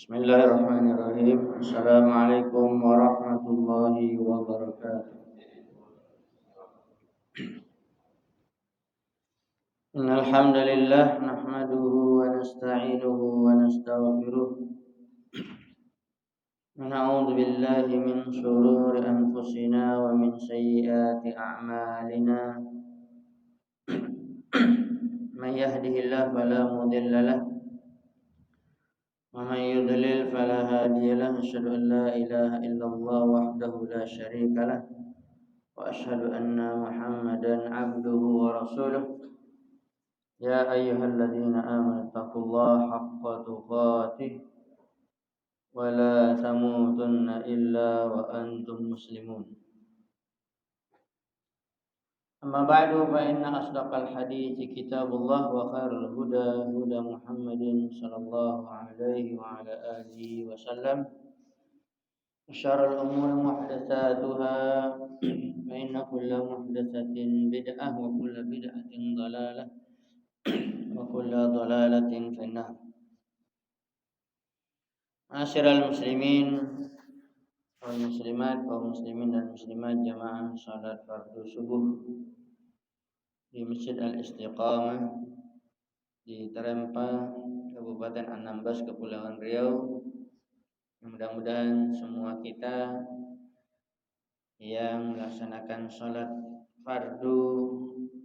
Bismillahirrahmanirrahim. Assalamualaikum warahmatullahi wabarakatuh. Innal hamdalillah nahmaduhu wa nasta'inuhu wa nastaghfiruh. Wa na'udzu billahi min shururi anfusina wa min sayyiati a'malina. Man yahdihillahu fala mudilla lahu wa man yudlil fala hadiya lahu. Asyhadu an la ilaha illallah wahdahu la syarika lahu wa asyhadu anna Muhammadan 'abduhu wa rasuluh. Ya ayyuhalladzina amanu taqullaha haqqa tuqatih wa la tamutunna illa wa antum muslimun. Amma ba'du fa inna asdaqal hadithi kitabullah wa khairul huda huda Muhammadin sallallahu alaihi wa ala alihi wa sallam. Syarrul umuri muhdatsatuha fa inna kulla muhdatsatin bid'ah wa kulla bid'atin dhalalah wa kulla dhalalatin finnar. Ma'asyiral muslimin wal muslimat, kaum muslimin dan muslimat jamaah salat fardu subuh di Masjid Al-Istiqamah di Terempa, Kabupaten Anambas, Kepulauan Riau. Mudah-mudahan semua kita yang melaksanakan salat fardu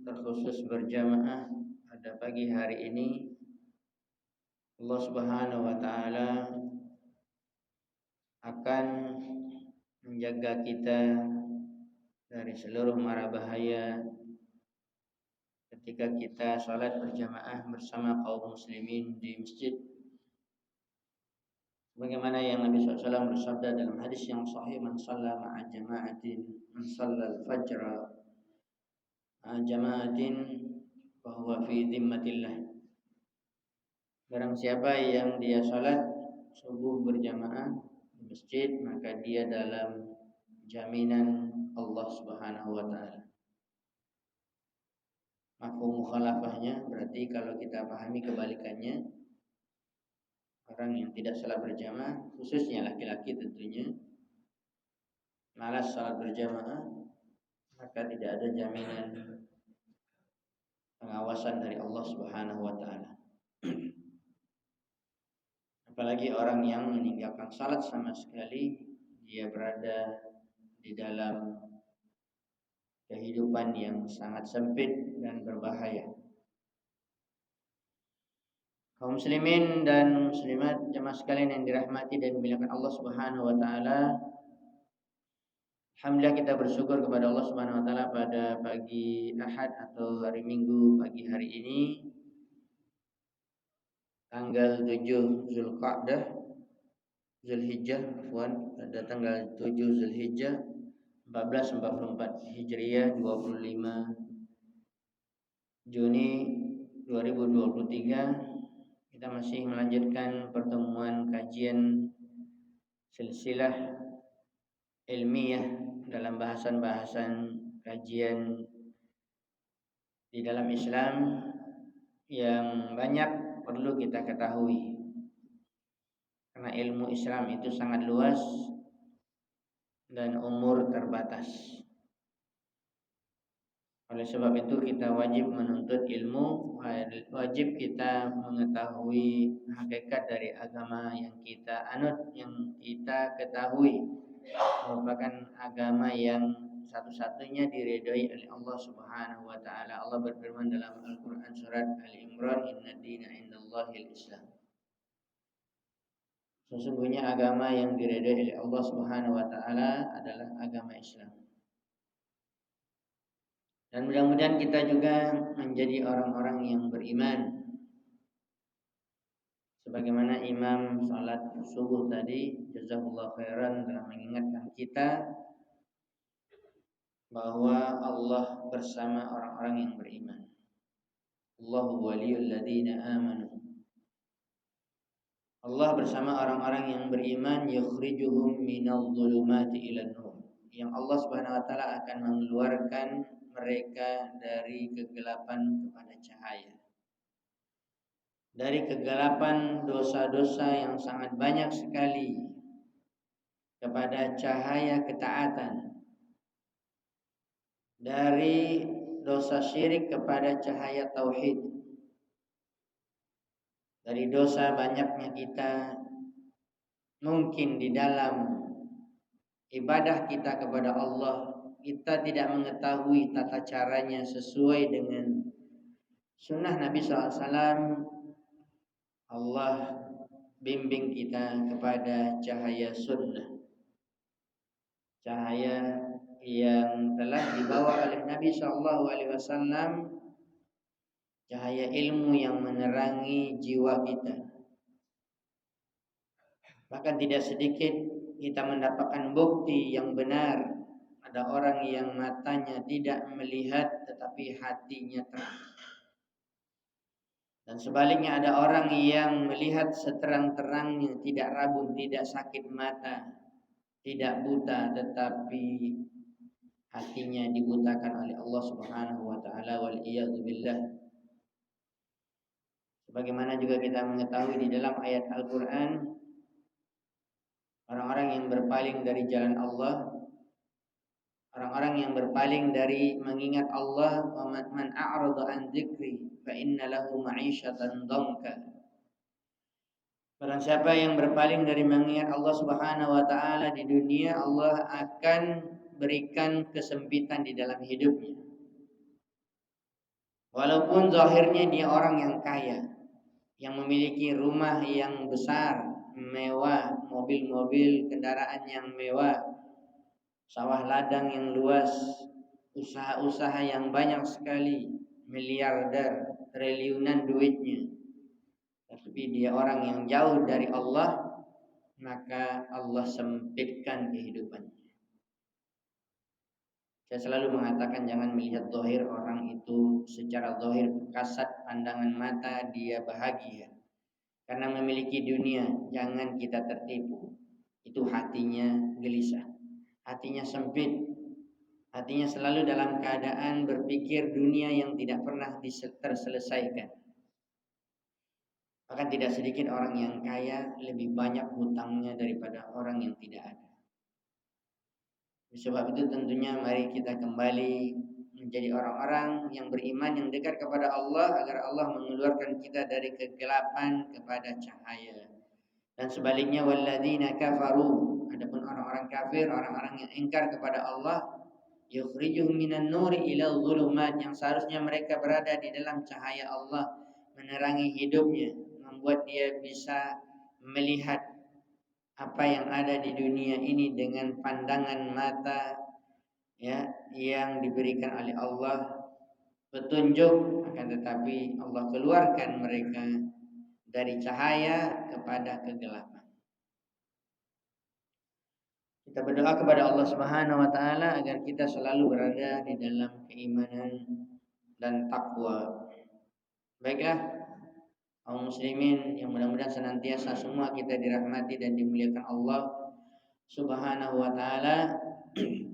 terkhusus berjamaah pada pagi hari ini, Allah Subhanahu wa taala akan menjaga kita dari seluruh mara bahaya ketika kita salat berjamaah bersama kaum muslimin di masjid. Bagaimana yang Nabi SAW bersabda dalam hadis yang sahih, man shalla ma'a jama'atin, man shalla al-fajra ma'a jama'atin fahuwa fi dhimmatillah. Barang siapa yang dia salat subuh berjamaah di masjid, maka dia dalam jaminan Allah Subhanahu wa taala. Mafhum mukhalafahnya berarti kalau kita pahami kebalikannya, orang yang tidak salat berjamaah, khususnya laki-laki tentunya, malas salat berjamaah, maka tidak ada jaminan pengawasan dari Allah Subhanahu wa taala. Apalagi orang yang meninggalkan salat sama sekali, dia berada di dalam kehidupan yang sangat sempit dan berbahaya. Kaum muslimin dan muslimat jemaah sekalian yang dirahmati dan dimuliakan Allah Subhanahu wa taala. Alhamdulillah kita bersyukur kepada Allah Subhanahu wa taala pada pagi Ahad atau hari Minggu pagi hari ini, tanggal 7 Zulhijjah, pada tanggal 7 Zulhijjah 1444 Hijriah, 25 Juni 2023. Kita masih melanjutkan pertemuan kajian silsilah ilmiah dalam bahasan-bahasan kajian di dalam Islam yang banyak perlu kita ketahui. Karena ilmu Islam itu sangat luas dan umur terbatas. Oleh sebab itu kita wajib menuntut ilmu, wajib kita mengetahui hakikat dari agama yang kita anut, yang kita ketahui merupakan agama yang satu-satunya diridhoi oleh Allah Subhanahu wa taala. Allah berfirman dalam Al-Qur'an surat Al-Imran, "Inna dina indallahil Islam." Sesungguhnya agama yang diridhoi oleh Allah Subhanahu wa taala adalah agama Islam. Dan mudah-mudahan kita juga menjadi orang-orang yang beriman. Sebagaimana Imam salat subuh tadi, jazakallahu khairan, telah mengingatkan kita bahwa Allah bersama orang-orang yang beriman. Allahu waliyul ladzina amanu. Allah bersama orang-orang yang beriman, yukhrijuhum minadh dhulumati ilan nur. Yang Allah Subhanahu wa taala akan mengeluarkan mereka dari kegelapan kepada cahaya. dari kegelapan dosa-dosa yang sangat banyak sekali kepada cahaya ketaatan, dari dosa syirik kepada cahaya tauhid, dari dosa banyaknya kita mungkin di dalam ibadah kita kepada Allah kita tidak mengetahui tata caranya sesuai dengan sunnah Nabi SAW. Allah bimbing kita kepada cahaya sunnah, cahaya yang telah dibawa oleh Nabi SAW, cahaya ilmu yang menerangi jiwa kita. Bahkan tidak sedikit kita mendapatkan bukti yang benar. Ada orang yang matanya tidak melihat tetapi hatinya terang. Dan sebaliknya ada orang yang melihat seterang-terangnya, tidak rabun, tidak sakit mata, tidak buta, tetapi hatinya dibutakan oleh Allah Subhanahu wa taala, wal iyadzu billah. Sebagaimana juga kita mengetahui di dalam ayat Al-Qur'an, orang-orang yang berpaling dari jalan Allah, orang-orang yang berpaling dari mengingat Allah, man a'rada an dzikri fa inna lahu ma'isyatan dhanka. Barang siapa yang berpaling dari mengingat Allah Subhanahu wa taala di dunia, Allah akan berikan kesempitan di dalam hidupnya. Walaupun zahirnya dia orang yang kaya, yang memiliki rumah yang besar, mewah, mobil-mobil, kendaraan yang mewah, sawah ladang yang luas, usaha-usaha yang banyak sekali, miliarder, triliunan duitnya. Tapi dia orang yang jauh dari Allah, maka Allah sempitkan kehidupannya. Saya selalu mengatakan jangan melihat zahir orang itu secara zahir kasat pandangan mata dia bahagia karena memiliki dunia. Jangan kita tertipu. Itu hatinya gelisah, hatinya sempit, hatinya selalu dalam keadaan berpikir dunia yang tidak pernah terselesaikan. Bahkan tidak sedikit orang yang kaya lebih banyak hutangnya daripada orang yang tidak ada. Sebab itu tentunya mari kita kembali menjadi orang-orang yang beriman, yang dekat kepada Allah, agar Allah mengeluarkan kita dari kegelapan kepada cahaya. Dan sebaliknya, walladzina kafaru, adapun orang-orang kafir, orang-orang yang ingkar kepada Allah, yukhrijuhum minan nuri ila dhulumat, yang seharusnya mereka berada di dalam cahaya Allah, menerangi hidupnya, membuat dia bisa melihat apa yang ada di dunia ini dengan pandangan mata ya yang diberikan oleh Allah, petunjuk. Akan tetapi Allah keluarkan mereka dari cahaya kepada kegelapan. Kita berdoa kepada Allah Subhanahu wa taala agar kita selalu berada di dalam keimanan dan takwa. Baiklah kaum muslimin yang mudah-mudahan senantiasa semua kita dirahmati dan dimuliakan Allah Subhanahu wa taala,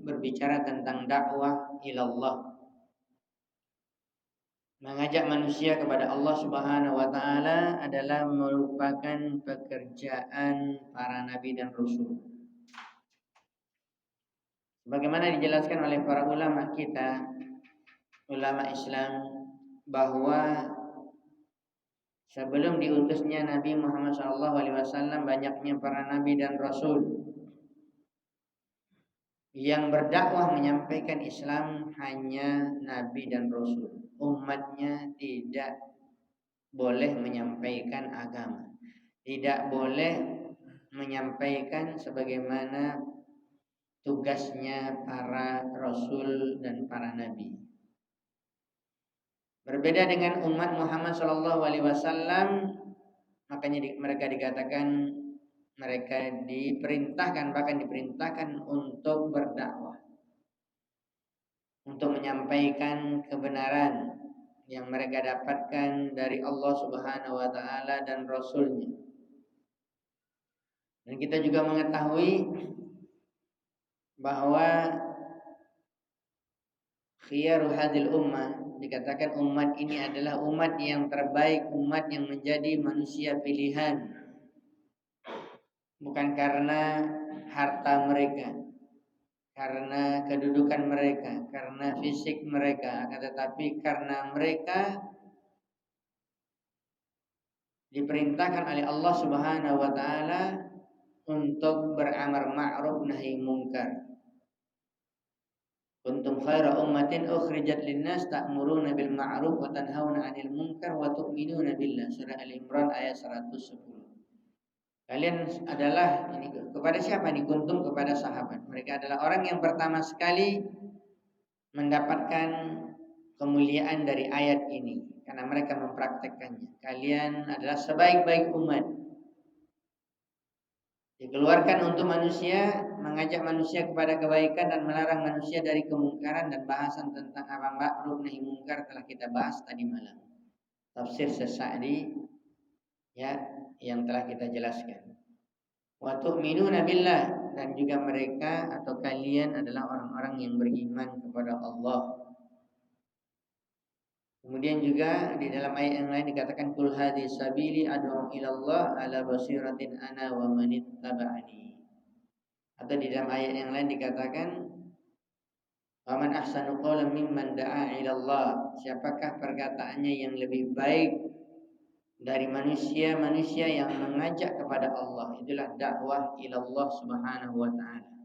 berbicara tentang dakwah ilallah, mengajak manusia kepada Allah Subhanahu wa taala adalah merupakan pekerjaan para nabi dan rasul. Bagaimana dijelaskan oleh para ulama kita, ulama Islam, bahwa sebelum diutusnya Nabi Muhammad SAW banyaknya para nabi dan rasul yang berdakwah menyampaikan Islam hanya nabi dan rasul. Umatnya tidak boleh menyampaikan agama, tidak boleh menyampaikan sebagaimana tugasnya para rasul dan para nabi. Berbeda dengan umat Muhammad SAW, makanya mereka dikatakan mereka diperintahkan, bahkan diperintahkan untuk berdakwah, untuk menyampaikan kebenaran yang mereka dapatkan dari Allah Subhanahu wa taala dan Rasulnya. Dan kita juga mengetahui bahwa khiyaru hadil ummah, dikatakan umat ini adalah umat yang terbaik, umat yang menjadi manusia pilihan, bukan karena harta mereka, karena kedudukan mereka, karena fisik mereka, akan tetapi karena mereka diperintahkan oleh Allah Subhanahu wa taala untuk beramar ma'ruf nahi munkar. Kuntum khaira ummatin ukhrijat linnas ta'muruna bil ma'ruf wa tanhauna 'anil munkar wa tu'minuna billah. Surah Al-Imran ayat 110. Kalian adalah ini kepada siapa nih? Kuntum kepada sahabat. Mereka adalah orang yang pertama sekali mendapatkan kemuliaan dari ayat ini karena mereka mempraktekkannya. Kalian adalah sebaik-baik umat. Dikeluarkan untuk manusia, mengajak manusia kepada kebaikan dan melarang manusia dari kemungkaran, dan bahasan tentang amar ma'ruf nahi munkar telah kita bahas tadi malam. Tafsir Sa'di ya yang telah kita jelaskan. Wa tu'minuna billah, dan juga mereka atau kalian adalah orang-orang yang beriman kepada Allah. Kemudian juga di dalam ayat yang lain dikatakan kul hadhihi sabili ad'u ila Allah ala basiratin ana wa man ittaba'ani. Atau di dalam ayat yang lain dikatakan wa man ahsanu qawlan mimman da'a ila Allah. Siapakah perkataannya yang lebih baik dari manusia-manusia yang mengajak kepada Allah. Itulah dakwah ila Allah Subhanahu wa taala.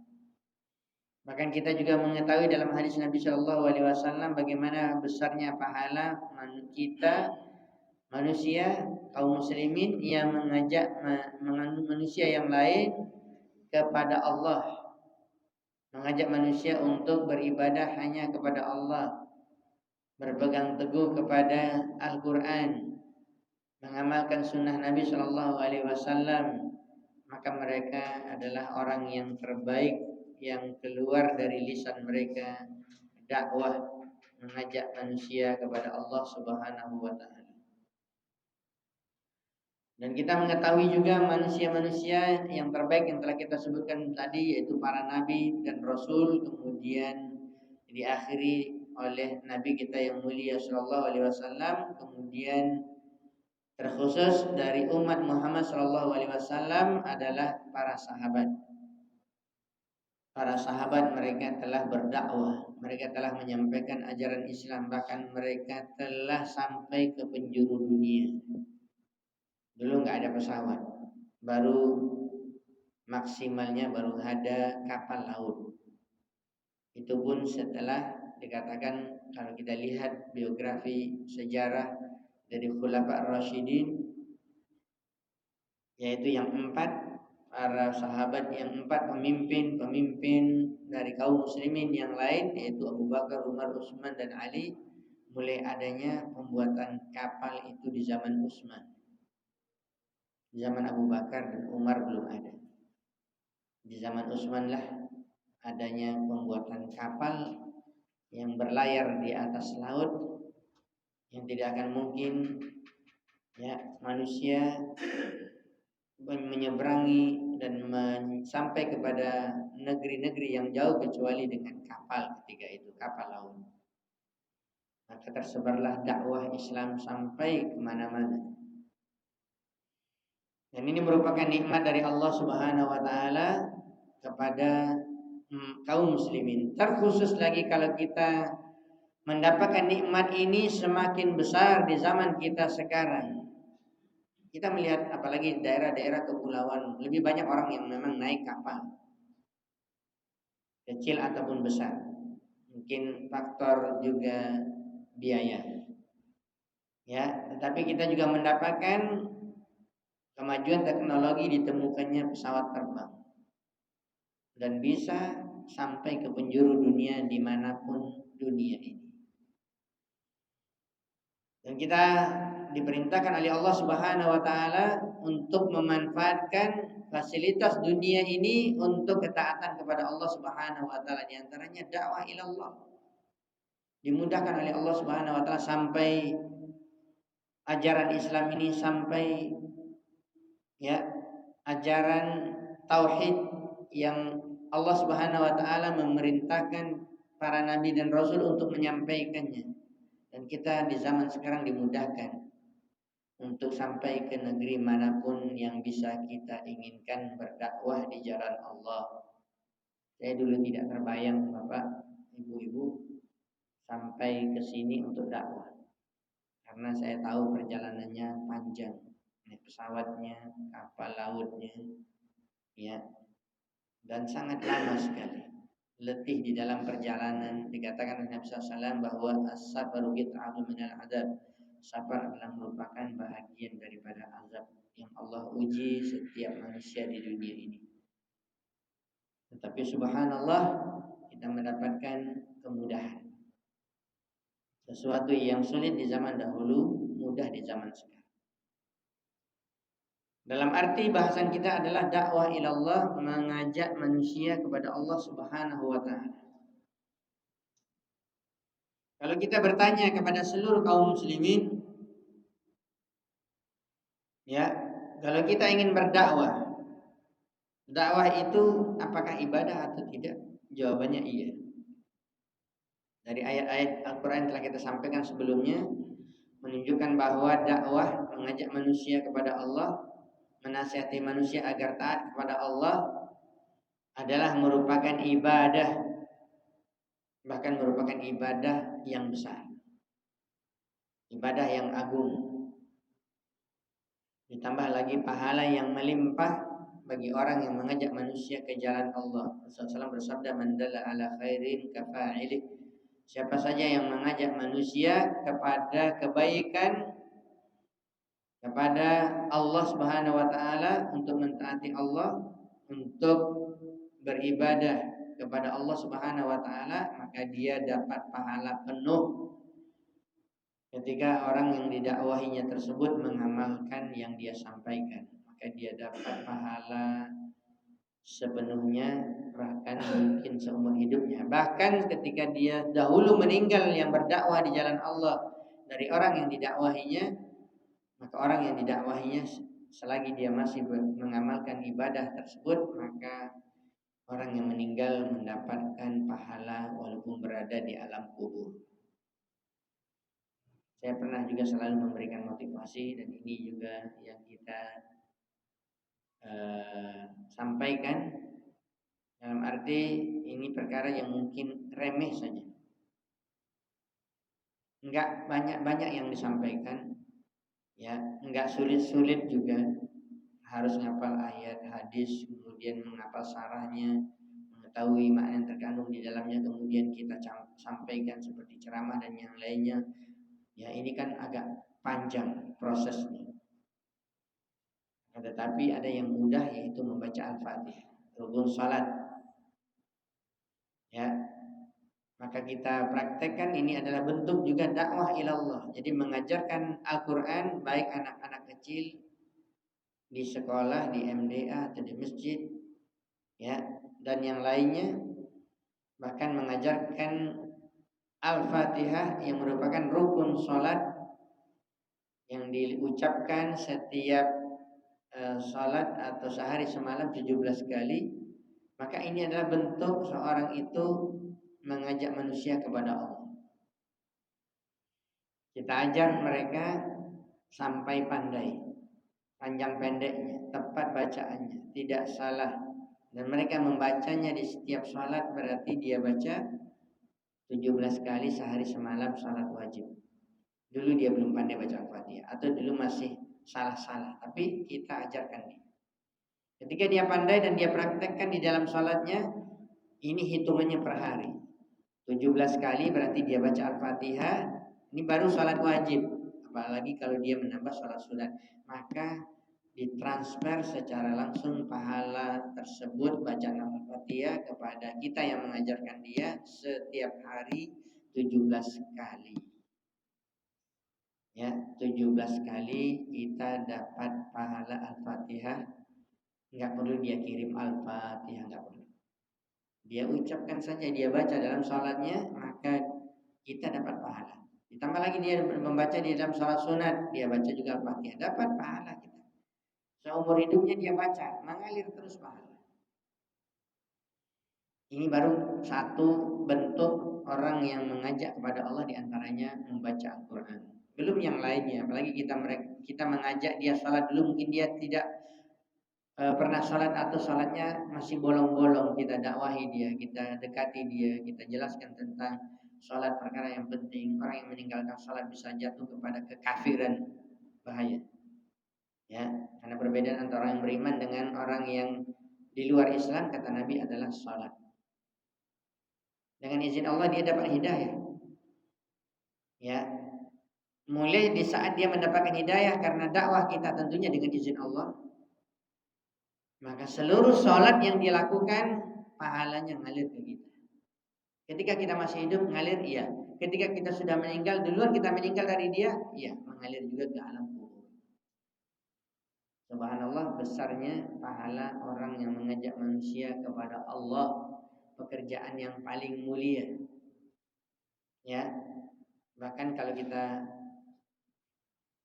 Bahkan kita juga mengetahui dalam hadis Nabi Shallallahu Alaihi Wasallam bagaimana besarnya pahala kita manusia kaum muslimin yang mengajak manusia yang lain kepada Allah, mengajak manusia untuk beribadah hanya kepada Allah, berpegang teguh kepada Al-Quran, mengamalkan sunnah Nabi Shallallahu Alaihi Wasallam, maka mereka adalah orang yang terbaik yang keluar dari lisan mereka dakwah mengajak manusia kepada Allah Subhanahu wa taala. Dan kita mengetahui juga manusia-manusia yang terbaik yang telah kita sebutkan tadi, yaitu para nabi dan rasul, kemudian diakhiri oleh nabi kita yang mulia sallallahu alaihi wasallam, kemudian terkhusus dari umat Muhammad sallallahu alaihi wasallam adalah para sahabat. Para sahabat mereka telah berdakwah, mereka telah menyampaikan ajaran Islam, bahkan mereka telah sampai ke penjuru dunia. Dulu nggak ada pesawat, baru maksimalnya baru ada kapal laut. Itu pun setelah dikatakan, kalau kita lihat biografi sejarah dari Khulafa Ar-Rasyidin, yaitu yang 4 para sahabat, yang 4 pemimpin dari kaum muslimin yang lain, yaitu Abu Bakar, Umar, Utsman dan Ali. Mulai adanya pembuatan kapal itu di zaman Utsman. Di zaman Abu Bakar dan Umar belum ada. Di zaman Utsman lah adanya pembuatan kapal yang berlayar di atas laut, yang tidak akan mungkin ya manusia menyeberangi dan sampai kepada negeri-negeri yang jauh kecuali dengan kapal ketika itu, kapal laut. Maka tersebarlah dakwah Islam sampai kemana-mana. Dan ini merupakan nikmat dari Allah Subhanahu wa taala kepada kaum muslimin. Terkhusus lagi kalau kita mendapatkan nikmat ini semakin besar di zaman kita sekarang. Kita melihat apalagi daerah-daerah kepulauan, lebih banyak orang yang memang naik kapal, kecil ataupun besar. Mungkin faktor juga biaya. Ya, tetapi kita juga mendapatkan kemajuan teknologi, ditemukannya pesawat terbang dan bisa sampai ke penjuru dunia dimanapun dunia ini. Dan kita diperintahkan oleh Allah Subhanahu wa taala untuk memanfaatkan fasilitas dunia ini untuk ketaatan kepada Allah Subhanahu wa taala, di antaranya dakwah ila Allah. Dimudahkan oleh Allah Subhanahu wa taala sampai ajaran Islam ini, sampai ya ajaran tauhid yang Allah Subhanahu wa taala memerintahkan para nabi dan rasul untuk menyampaikannya. Dan kita di zaman sekarang dimudahkan untuk sampai ke negeri manapun yang bisa kita inginkan berdakwah di jalan Allah. Saya dulu tidak terbayang Bapak, Ibu-ibu sampai ke sini untuk dakwah. Karena saya tahu perjalanannya panjang, pesawatnya, kapal lautnya, ya, dan sangat lama sekali. Letih di dalam perjalanan. Dikatakan oleh Nabi SAW bahwa as-sabaru qit'atun minal adab. Sabar adalah merupakan bahagian daripada azab yang Allah uji setiap manusia di dunia ini. Tetapi subhanallah, kita mendapatkan kemudahan. Sesuatu yang sulit di zaman dahulu mudah di zaman sekarang. Dalam arti bahasan kita adalah dakwah ilallah, mengajak manusia kepada Allah Subhanahu wa taala. Kalau kita bertanya kepada seluruh kaum muslimin, ya, kalau kita ingin berdakwah, dakwah itu apakah ibadah atau tidak? Jawabannya iya. Dari ayat-ayat Al-Quran telah kita sampaikan sebelumnya, menunjukkan bahwa dakwah mengajak manusia kepada Allah, menasihati manusia agar taat kepada Allah adalah merupakan ibadah, bahkan merupakan ibadah yang besar, ibadah yang agung. Ditambah lagi pahala yang melimpah bagi orang yang mengajak manusia ke jalan Allah. Rasulullah SAW bersabda, "Man dalla ala khairin kafa'ilih." Siapa saja yang mengajak manusia kepada kebaikan, kepada Allah Subhanahu wa taala, untuk mentaati Allah, untuk beribadah kepada Allah Subhanahu wa taala, maka dia dapat pahala penuh ketika orang yang didakwahinya tersebut mengamalkan yang dia sampaikan. Maka dia dapat pahala sepenuhnya, bahkan mungkin seumur hidupnya. Bahkan ketika dia dahulu meninggal yang berdakwah di jalan Allah dari orang yang didakwahinya, maka orang yang didakwahinya selagi dia masih mengamalkan ibadah tersebut, maka orang yang meninggal mendapatkan pahala walaupun berada di alam kubur. Saya pernah juga selalu memberikan motivasi, dan ini juga yang kita sampaikan. Dalam arti ini perkara yang mungkin remeh saja, enggak banyak-banyak yang disampaikan, ya, enggak sulit-sulit juga. Harus menghafal ayat hadis, kemudian menghafal syarahnya, mengetahui makna yang terkandung di dalamnya, kemudian kita sampaikan seperti ceramah dan yang lainnya. Ya, ini kan agak panjang prosesnya. Tetapi ada yang mudah, yaitu membaca Al-Fatihah, rukun salat. Ya, maka kita praktekkan, ini adalah bentuk juga dakwah ilallah. Jadi mengajarkan Al-Quran baik anak-anak kecil di sekolah, di MDA atau di masjid, ya, dan yang lainnya, bahkan mengajarkan Al-Fatihah yang merupakan rukun sholat yang diucapkan setiap sholat atau sehari semalam 17 kali. Maka ini adalah bentuk seorang itu mengajak manusia kepada Allah. Kita ajar mereka sampai pandai, panjang pendeknya, tepat bacaannya, tidak salah. Dan mereka membacanya di setiap salat, berarti dia baca 17 kali sehari semalam salat wajib. Dulu dia belum pandai baca Al-Fatihah, atau dulu masih salah-salah, tapi kita ajarkan dia. Ketika dia pandai dan dia praktekkan di dalam salatnya, ini hitungannya per hari. 17 kali berarti dia baca Al-Fatihah. Ini baru salat wajib. Apalagi kalau dia menambah salat sunat, maka ditransfer secara langsung pahala tersebut bacaan Al-Fatihah kepada kita yang mengajarkan dia setiap hari 17 kali. Ya, 17 kali kita dapat pahala Al-Fatihah. Enggak perlu dia kirim Al-Fatihah, enggak perlu. Dia ucapkan saja, dia baca dalam salatnya, maka kita dapat pahala. Ditambah lagi dia membaca di dalam salat sunat, dia baca juga Al-Fatihah, dapat pahala kita. Seumur hidupnya dia baca, mengalir terus pahala. Ini baru satu bentuk orang yang mengajak kepada Allah, diantaranya membaca Al-Quran. Belum yang lainnya, apalagi kita mengajak dia salat dulu, mungkin dia tidak pernah salat atau salatnya masih bolong-bolong. Kita dakwahi dia, kita dekati dia, kita jelaskan tentang salat, perkara yang penting. Orang yang meninggalkan salat bisa jatuh kepada kekafiran, bahaya. Ya, karena perbedaan antara orang yang beriman dengan orang yang di luar Islam, kata Nabi, adalah salat. Dengan izin Allah dia dapat hidayah. Ya, mulai di saat dia mendapatkan hidayah karena dakwah kita tentunya dengan izin Allah, maka seluruh sholat yang dilakukan pahalanya ngalir ke kita. Ketika kita masih hidup ngalir, iya. Ketika kita sudah meninggal, duluan kita meninggal dari dia, iya, mengalir juga ke alam kubur. Subhanallah, besarnya pahala orang yang mengajak manusia kepada Allah, pekerjaan yang paling mulia. Ya, bahkan kalau kita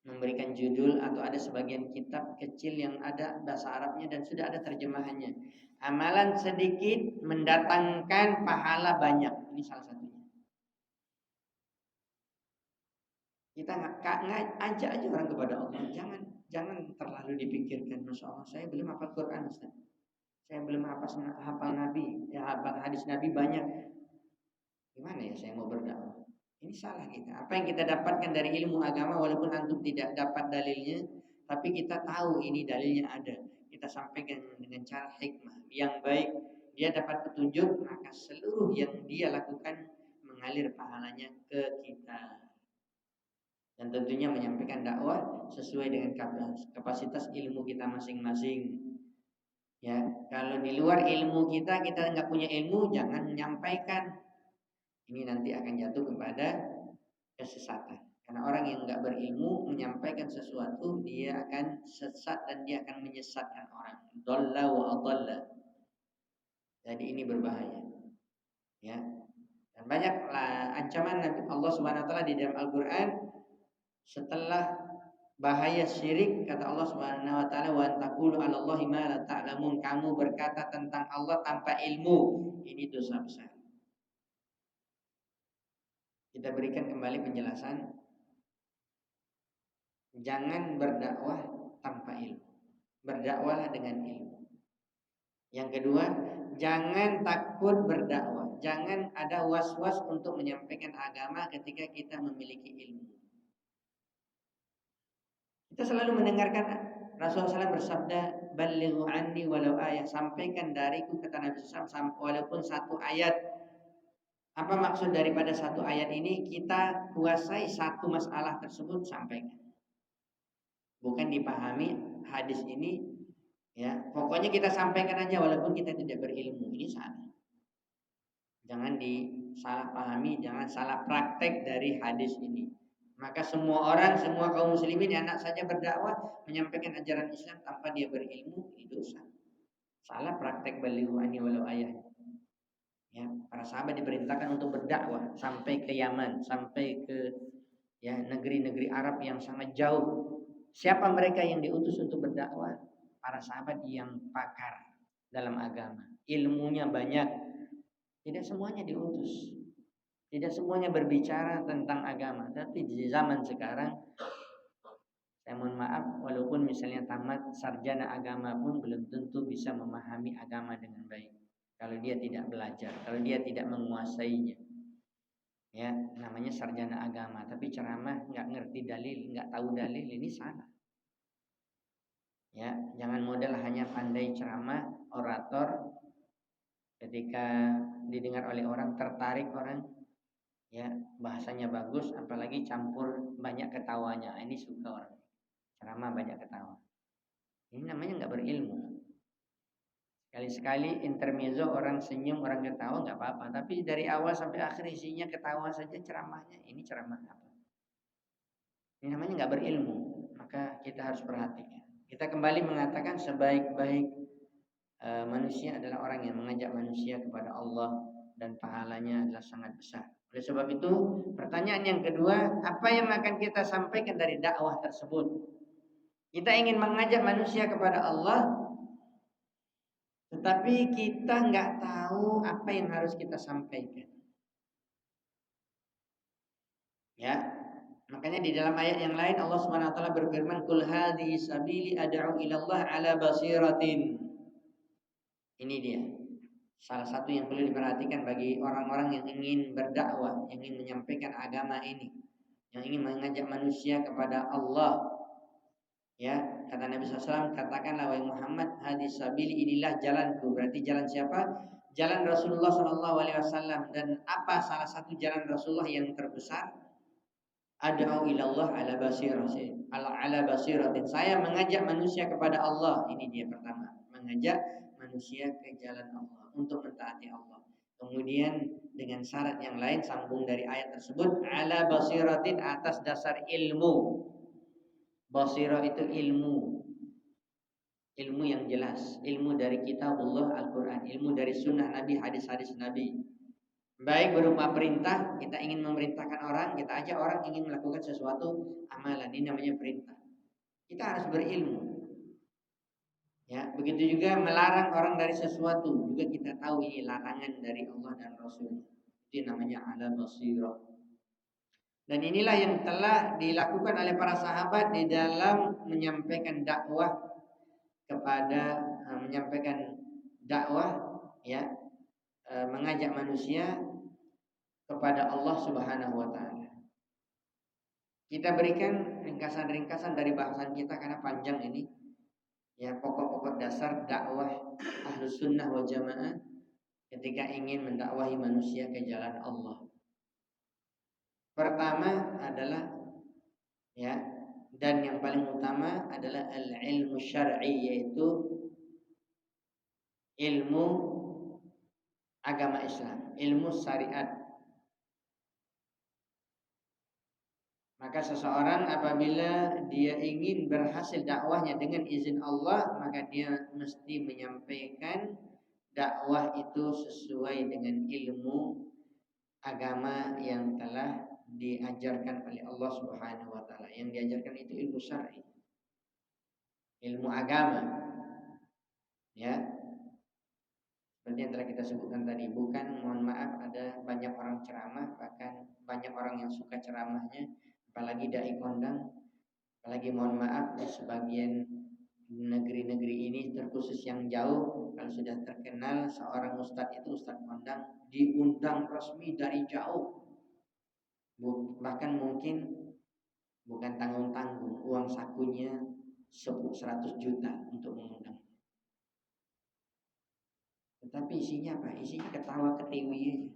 memberikan judul atau ada sebagian kitab kecil yang ada bahasa Arabnya dan sudah ada terjemahannya. Amalan sedikit mendatangkan pahala banyak. Ini salah satunya. Kita ajak aja orang kepada Allah. Jangan terlalu dipikirkan. Masya Allah, saya belum hafal Quran, Ustaz. Saya belum hafal Nabi, ya hafal hadis Nabi banyak. Gimana ya saya mau berdakwah? Ini salah kita. Apa yang kita dapatkan dari ilmu agama, walaupun antum tidak dapat dalilnya, tapi kita tahu ini dalilnya ada. Kita sampaikan dengan cara hikmah yang baik. Dia dapat petunjuk, maka seluruh yang dia lakukan mengalir pahalanya ke kita. Dan tentunya menyampaikan dakwah sesuai dengan kapasitas ilmu kita masing-masing. Ya, kalau di luar ilmu kita nggak punya ilmu, jangan menyampaikan. Ini nanti akan jatuh kepada kesesatan. Karena orang yang nggak berilmu menyampaikan sesuatu, dia akan sesat dan dia akan menyesatkan orang. Dhalla wa adalla. Jadi ini berbahaya. Ya. Dan banyaklah ancaman Nabi Allah Subhanahu wa taala di dalam Al-Qur'an setelah bahaya syirik, kata Allah Subhanahu wa taala, wa taqulu 'alallahi ma la ta'lamun. Kamu berkata tentang Allah tanpa ilmu. Ini dosa besar. Kita berikan kembali penjelasan. Jangan berdakwah tanpa ilmu. Berdakwahlah dengan ilmu. Yang kedua, jangan takut berdakwah. Jangan ada was-was untuk menyampaikan agama ketika kita memiliki ilmu. Kita selalu mendengarkan Rasulullah SAW bersabda, "Ballighu anni walau ayat." Sampaikan dariku, kata Nabi SAW, walaupun satu ayat. Apa maksud daripada satu ayat ini? Kita kuasai satu masalah tersebut, sampaikan. Bukan dipahami hadis ini, ya pokoknya kita sampaikan aja walaupun kita tidak berilmu. Ini salah. Jangan disalah pahami, jangan salah praktek dari hadis ini. Maka semua orang, semua kaum muslimin, anak saja berdakwah menyampaikan ajaran Islam tanpa dia berilmu, itu dosa. Salah praktek balighu anni walau ayah. Ya, para sahabat diperintahkan untuk berdakwah sampai ke Yaman, sampai ke negeri-negeri Arab yang sangat jauh. Siapa mereka yang diutus untuk berdakwah? Para sahabat yang pakar dalam agama, ilmunya banyak. Tidak semuanya diutus, tidak semuanya berbicara tentang agama. Tapi di zaman sekarang, saya mohon maaf, walaupun misalnya tamat sarjana agama pun belum tentu bisa memahami agama dengan baik. Kalau dia tidak belajar, kalau dia tidak menguasainya. Ya, namanya sarjana agama, tapi ceramah nggak ngerti dalil, nggak tahu dalil, ini salah. Ya, jangan modal hanya pandai ceramah, orator, ketika didengar oleh orang tertarik orang, ya bahasanya bagus, apalagi campur banyak ketawanya, ini suka orang. Ceramah banyak ketawa, ini namanya nggak berilmu. Sekali-sekali intermezzo orang senyum, orang ketawa nggak apa-apa, tapi dari awal sampai akhir isinya ketawa saja ceramahnya, ini ceramah apa? Ini namanya nggak berilmu. Maka kita harus perhatikan. Kita kembali mengatakan sebaik-baik manusia adalah orang yang mengajak manusia kepada Allah dan pahalanya adalah sangat besar. Oleh sebab itu, pertanyaan yang kedua, apa yang akan kita sampaikan dari dakwah tersebut? Kita ingin mengajak manusia kepada Allah, Tetapi kita nggak tahu apa yang harus kita sampaikan. Ya, makanya di dalam ayat yang lain Allah Subhanahu wa taala berfirman, "Qul hadhihi sabili ad'u ila Allah ala basiratin." Ini dia. Salah satu yang perlu diperhatikan bagi orang-orang yang ingin berdakwah, yang ingin menyampaikan agama ini, yang ingin mengajak manusia kepada Allah. Ya, kata Nabi SAW, katakanlah wahai Muhammad, hadis sabili, inilah jalanku. Berarti jalan siapa? Jalan Rasulullah SAW. Dan apa salah satu jalan Rasulullah yang terbesar? Ad'u ilallah ala basiratin. Ala basiratin. Saya mengajak manusia kepada Allah. Ini dia pertama, mengajak manusia ke jalan Allah untuk mentaati Allah. Kemudian dengan syarat yang lain sambung dari ayat tersebut, ala basiratin, atas dasar ilmu. Basirah itu ilmu. Ilmu yang jelas, ilmu dari kitabullah Al-Quran, ilmu dari sunnah Nabi, hadis-hadis Nabi. Baik berupa perintah, kita ingin memerintahkan orang, kita ajak orang ingin melakukan sesuatu amalan, ini namanya perintah. Kita harus berilmu. Ya, begitu juga melarang orang dari sesuatu, juga kita tahu ini larangan dari Allah dan Rasul. Itu namanya ala basirah. Dan inilah yang telah dilakukan oleh para sahabat di dalam menyampaikan dakwah kepada menyampaikan dakwah, ya, mengajak manusia kepada Allah Subhanahu wa taala. Kita berikan ringkasan-ringkasan dari bahasan kita karena panjang ini. Ya, pokok-pokok dasar dakwah Ahlus Sunnah wal Jamaah ketika ingin mendakwahi manusia ke jalan Allah. Pertama adalah, ya, dan yang paling utama adalah al-ilmu syar'i, yaitu ilmu agama Islam, ilmu syariat. Maka seseorang apabila dia ingin berhasil dakwahnya dengan izin Allah, maka dia mesti menyampaikan dakwah itu sesuai dengan ilmu agama yang telah diajarkan oleh Allah Subhanahu wa taala. Yang diajarkan itu ilmu syar'i, ilmu agama. Ya. Seperti yang telah kita sebutkan tadi, bukan, mohon maaf, ada banyak orang ceramah, bahkan banyak orang yang suka ceramahnya, apalagi dai kondang, apalagi mohon maaf di sebagian negeri-negeri ini, terkhusus yang jauh, kalau sudah terkenal seorang ustadz itu ustadz kondang, diundang resmi dari jauh, bahkan mungkin bukan tanggung-tanggung, uang sakunya 100 juta untuk mengundang. Tetapi isinya apa? Isinya ketawa ketiwi aja.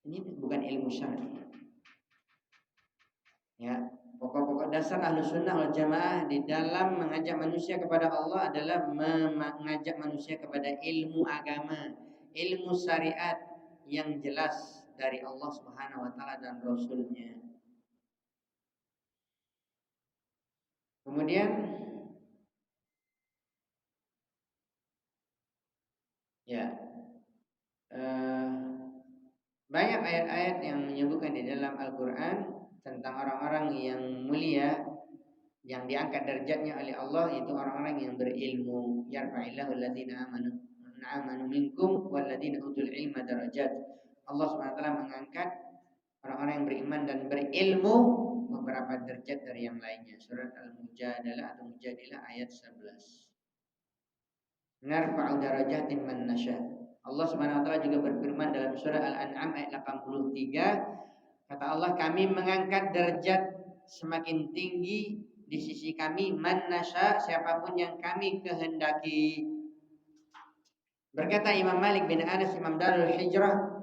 Ini bukan ilmu syar'i. Ya, pokok-pokok dasar Ahlus Sunnah wal Jamaah di dalam mengajak manusia kepada Allah adalah mengajak manusia kepada ilmu agama, ilmu syariat yang jelas dari Allah Subhanahu wa taala dan Rasul-Nya. Kemudian, ya, banyak ayat-ayat yang menyebutkan di dalam Al-Quran tentang orang-orang yang mulia, yang diangkat derajatnya oleh Allah, itu orang-orang yang berilmu. Yarfa'illahu alladziina amanu minkum walladziina utul ilma darajat. Allah SWT mengangkat orang-orang yang beriman dan berilmu beberapa derajat dari yang lainnya. Surat Al-Mujadalah atau Mujadilah ayat 11. Narfa'u darajatin man nasya. Allah Subhanahu wa taala juga berfirman dalam surah Al-An'am ayat 83, kata Allah, kami mengangkat derajat semakin tinggi di sisi kami man nasya, siapapun yang kami kehendaki. Berkata Imam Malik bin Anas, Imam Darul Hijrah,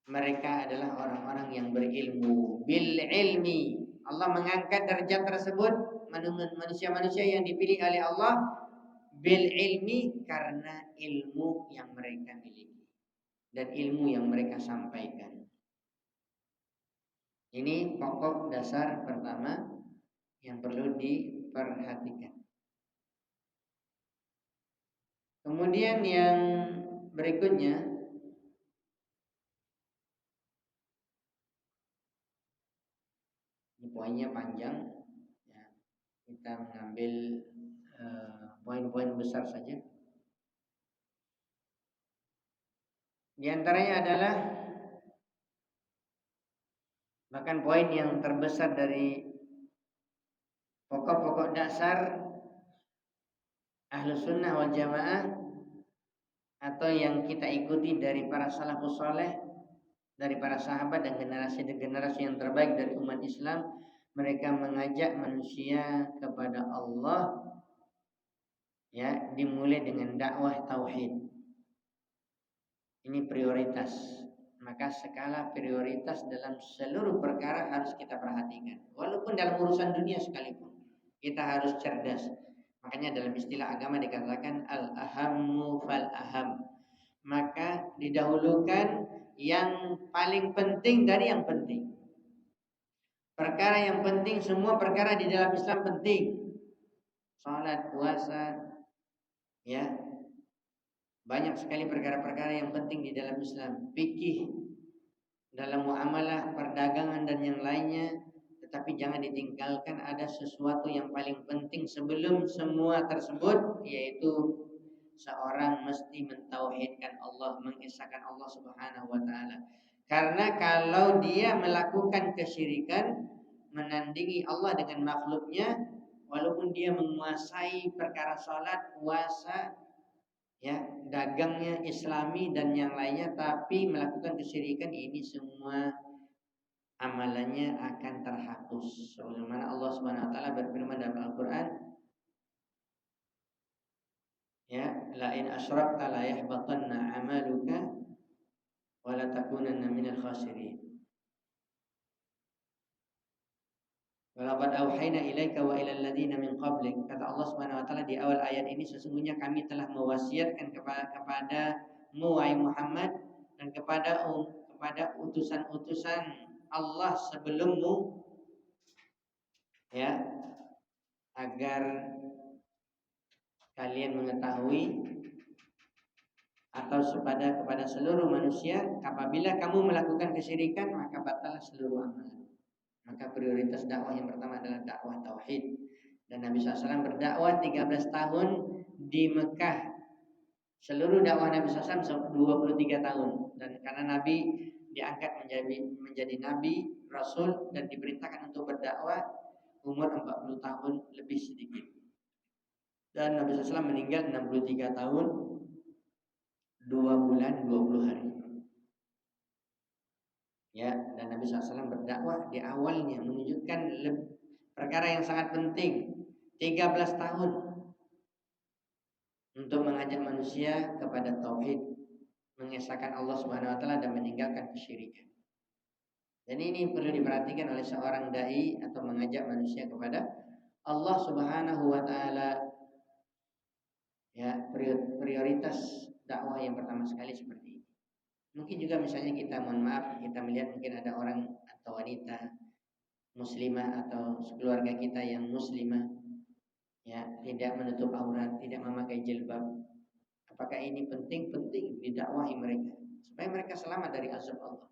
mereka adalah orang-orang yang berilmu. Bil ilmi, Allah mengangkat derajat tersebut, manusia-manusia yang dipilih oleh Allah, bil ilmi, karena ilmu yang mereka miliki dan ilmu yang mereka sampaikan. Ini pokok dasar pertama yang perlu diperhatikan. Kemudian yang berikutnya, ini poinnya panjang, ya, kita mengambil poin-poin besar saja. Di antaranya adalah bahkan poin yang terbesar dari pokok-pokok dasar Ahlus Sunnah wal Jamaah atau yang kita ikuti dari para salafus saleh, dari para sahabat dan generasi yang terbaik dari umat Islam, mereka mengajak manusia kepada Allah, ya, dimulai dengan dakwah tauhid. Ini prioritas. Maka skala prioritas dalam seluruh perkara harus kita perhatikan. Walaupun dalam urusan dunia sekalipun, kita harus cerdas. Makanya dalam istilah agama dikatakan al-ahammu fal-aham. Maka didahulukan yang paling penting dari yang penting. Perkara yang penting, semua perkara di dalam Islam penting. Salat, puasa, ya, banyak sekali perkara-perkara yang penting di dalam Islam. Fikih, dalam muamalah, perdagangan dan yang lainnya. Tetapi jangan ditinggalkan, ada sesuatu yang paling penting sebelum semua tersebut, yaitu seorang mesti mentauhidkan Allah, mengesahkan Allah Subhanahu wa taala. Karena kalau dia melakukan kesyirikan, menandingi Allah dengan makhluknya, walaupun dia menguasai perkara salat, puasa, ya, dagangnya Islami dan yang lainnya, tapi melakukan kesyirikan, ini semua amalannya akan terhapus. Sebagaimana Allah Subhanahu wa taala berfirman dalam Al-Qur'an, ya, la in asyrakta la yahbatanna 'amaluka wa la takunanna minal khasirin. Walaqad auhayna ilaika wa ilal ladzina min qablik. Kata Allah Subhanahu wa taala di awal ayat ini, sesungguhnya kami telah mewasiatkan kepadamu wahai Muhammad dan kepada utusan-utusan Allah sebelummu, ya, agar kalian mengetahui atau kepada seluruh manusia, apabila kamu melakukan kesyirikan maka batallah seluruh amalan. Maka prioritas dakwah yang pertama adalah dakwah tauhid. Dan Nabi SAW berdakwah 13 tahun di Mekah. Seluruh dakwah Nabi SAW 23 tahun. Dan karena Nabi diangkat menjadi Nabi, Rasul, dan diperintahkan untuk berdakwah, umur 40 tahun lebih sedikit. Dan Nabi SAW meninggal 63 tahun 2 bulan 20 hari. Ya, dan Nabi SAW berdakwah di awalnya menunjukkan perkara yang sangat penting, 13 tahun untuk mengajak manusia kepada tauhid, mengesahkan Allah Subhanahu wa taala dan meninggalkan kesyirikan. Dan ini perlu diperhatikan oleh seorang dai atau mengajak manusia kepada Allah Subhanahu wa taala. Ya, prioritas dakwah yang pertama sekali seperti ini. Mungkin juga misalnya kita, mohon maaf, kita melihat mungkin ada orang atau wanita muslimah atau keluarga kita yang muslimah, ya, tidak menutup aurat, tidak memakai jilbab. Apakah ini penting? Penting didakwahi mereka supaya mereka selamat dari azab Allah.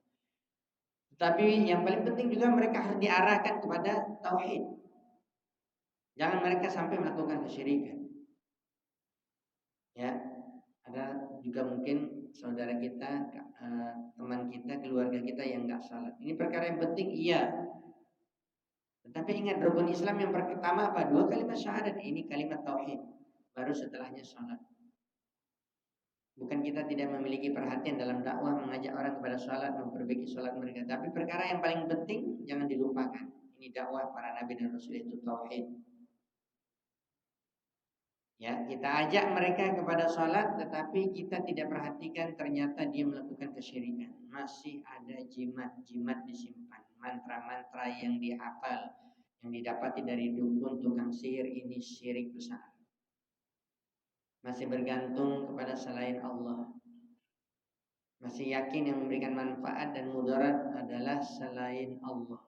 Tapi yang paling penting juga mereka harus diarahkan kepada tauhid. Jangan mereka sampai melakukan kesyirikan. Ya, ada juga mungkin saudara kita, teman kita, keluarga kita yang nggak salat. Ini perkara yang penting, iya. Tetapi ingat, rukun Islam yang pertama apa? 2 kalimat syahadat. Ini kalimat tauhid. Baru setelahnya salat. Bukan kita tidak memiliki perhatian dalam dakwah, mengajak orang kepada salat, memperbaiki salat mereka. Tapi perkara yang paling penting jangan dilupakan. Ini dakwah para nabi dan rasul, itu tauhid. Ya, kita ajak mereka kepada sholat, tetapi kita tidak perhatikan ternyata dia melakukan kesyirikan. Masih ada jimat-jimat disimpan, mantra-mantra yang dihafal, yang didapati dari dukun, tukang sihir, ini syirik besar. Masih bergantung kepada selain Allah. Masih yakin yang memberikan manfaat dan mudarat adalah selain Allah.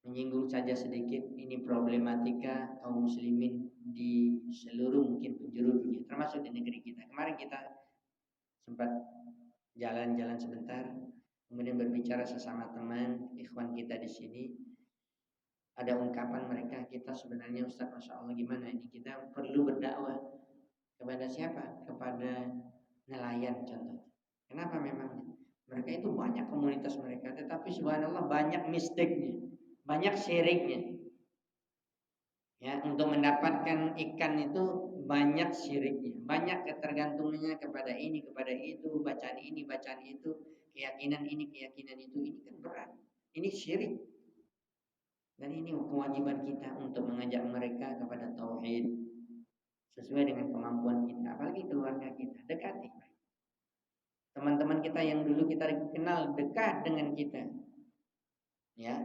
Menyinggung saja sedikit, ini problematika kaum muslimin di seluruh mungkin penjuru dunia, termasuk di negeri kita. Kemarin kita sempat jalan-jalan sebentar, kemudian berbicara sesama teman, ikhwan kita di sini. Ada ungkapan mereka, kita sebenarnya Ustaz, Masya Allah gimana ini, kita perlu berdakwah kepada siapa? Kepada nelayan contoh. Kenapa memangnya? Mereka itu banyak komunitas mereka, tetapi subhanallah banyak mistaknya, banyak syiriknya. Ya, untuk mendapatkan ikan itu banyak syiriknya, banyak ketergantungannya kepada ini, kepada itu, bacaan ini, bacaan itu, keyakinan ini, keyakinan itu. Ini kan berat. Ini syirik. Dan ini kewajiban kita untuk mengajak mereka kepada tauhid sesuai dengan kemampuan kita, apalagi keluarga kita. Dekati teman-teman kita yang dulu kita kenal dekat dengan kita, ya,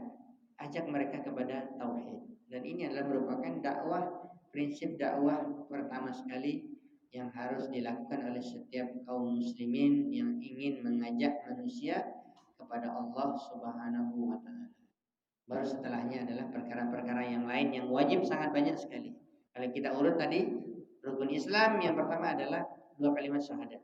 ajak mereka kepada tauhid. Dan ini adalah merupakan dakwah, prinsip dakwah pertama sekali yang harus dilakukan oleh setiap kaum muslimin yang ingin mengajak manusia kepada Allah Subhanahu wa taala. Baru setelahnya adalah perkara-perkara yang lain yang wajib, sangat banyak sekali. Kalau kita urut tadi, rukun Islam yang pertama adalah 2 kalimat syahadat.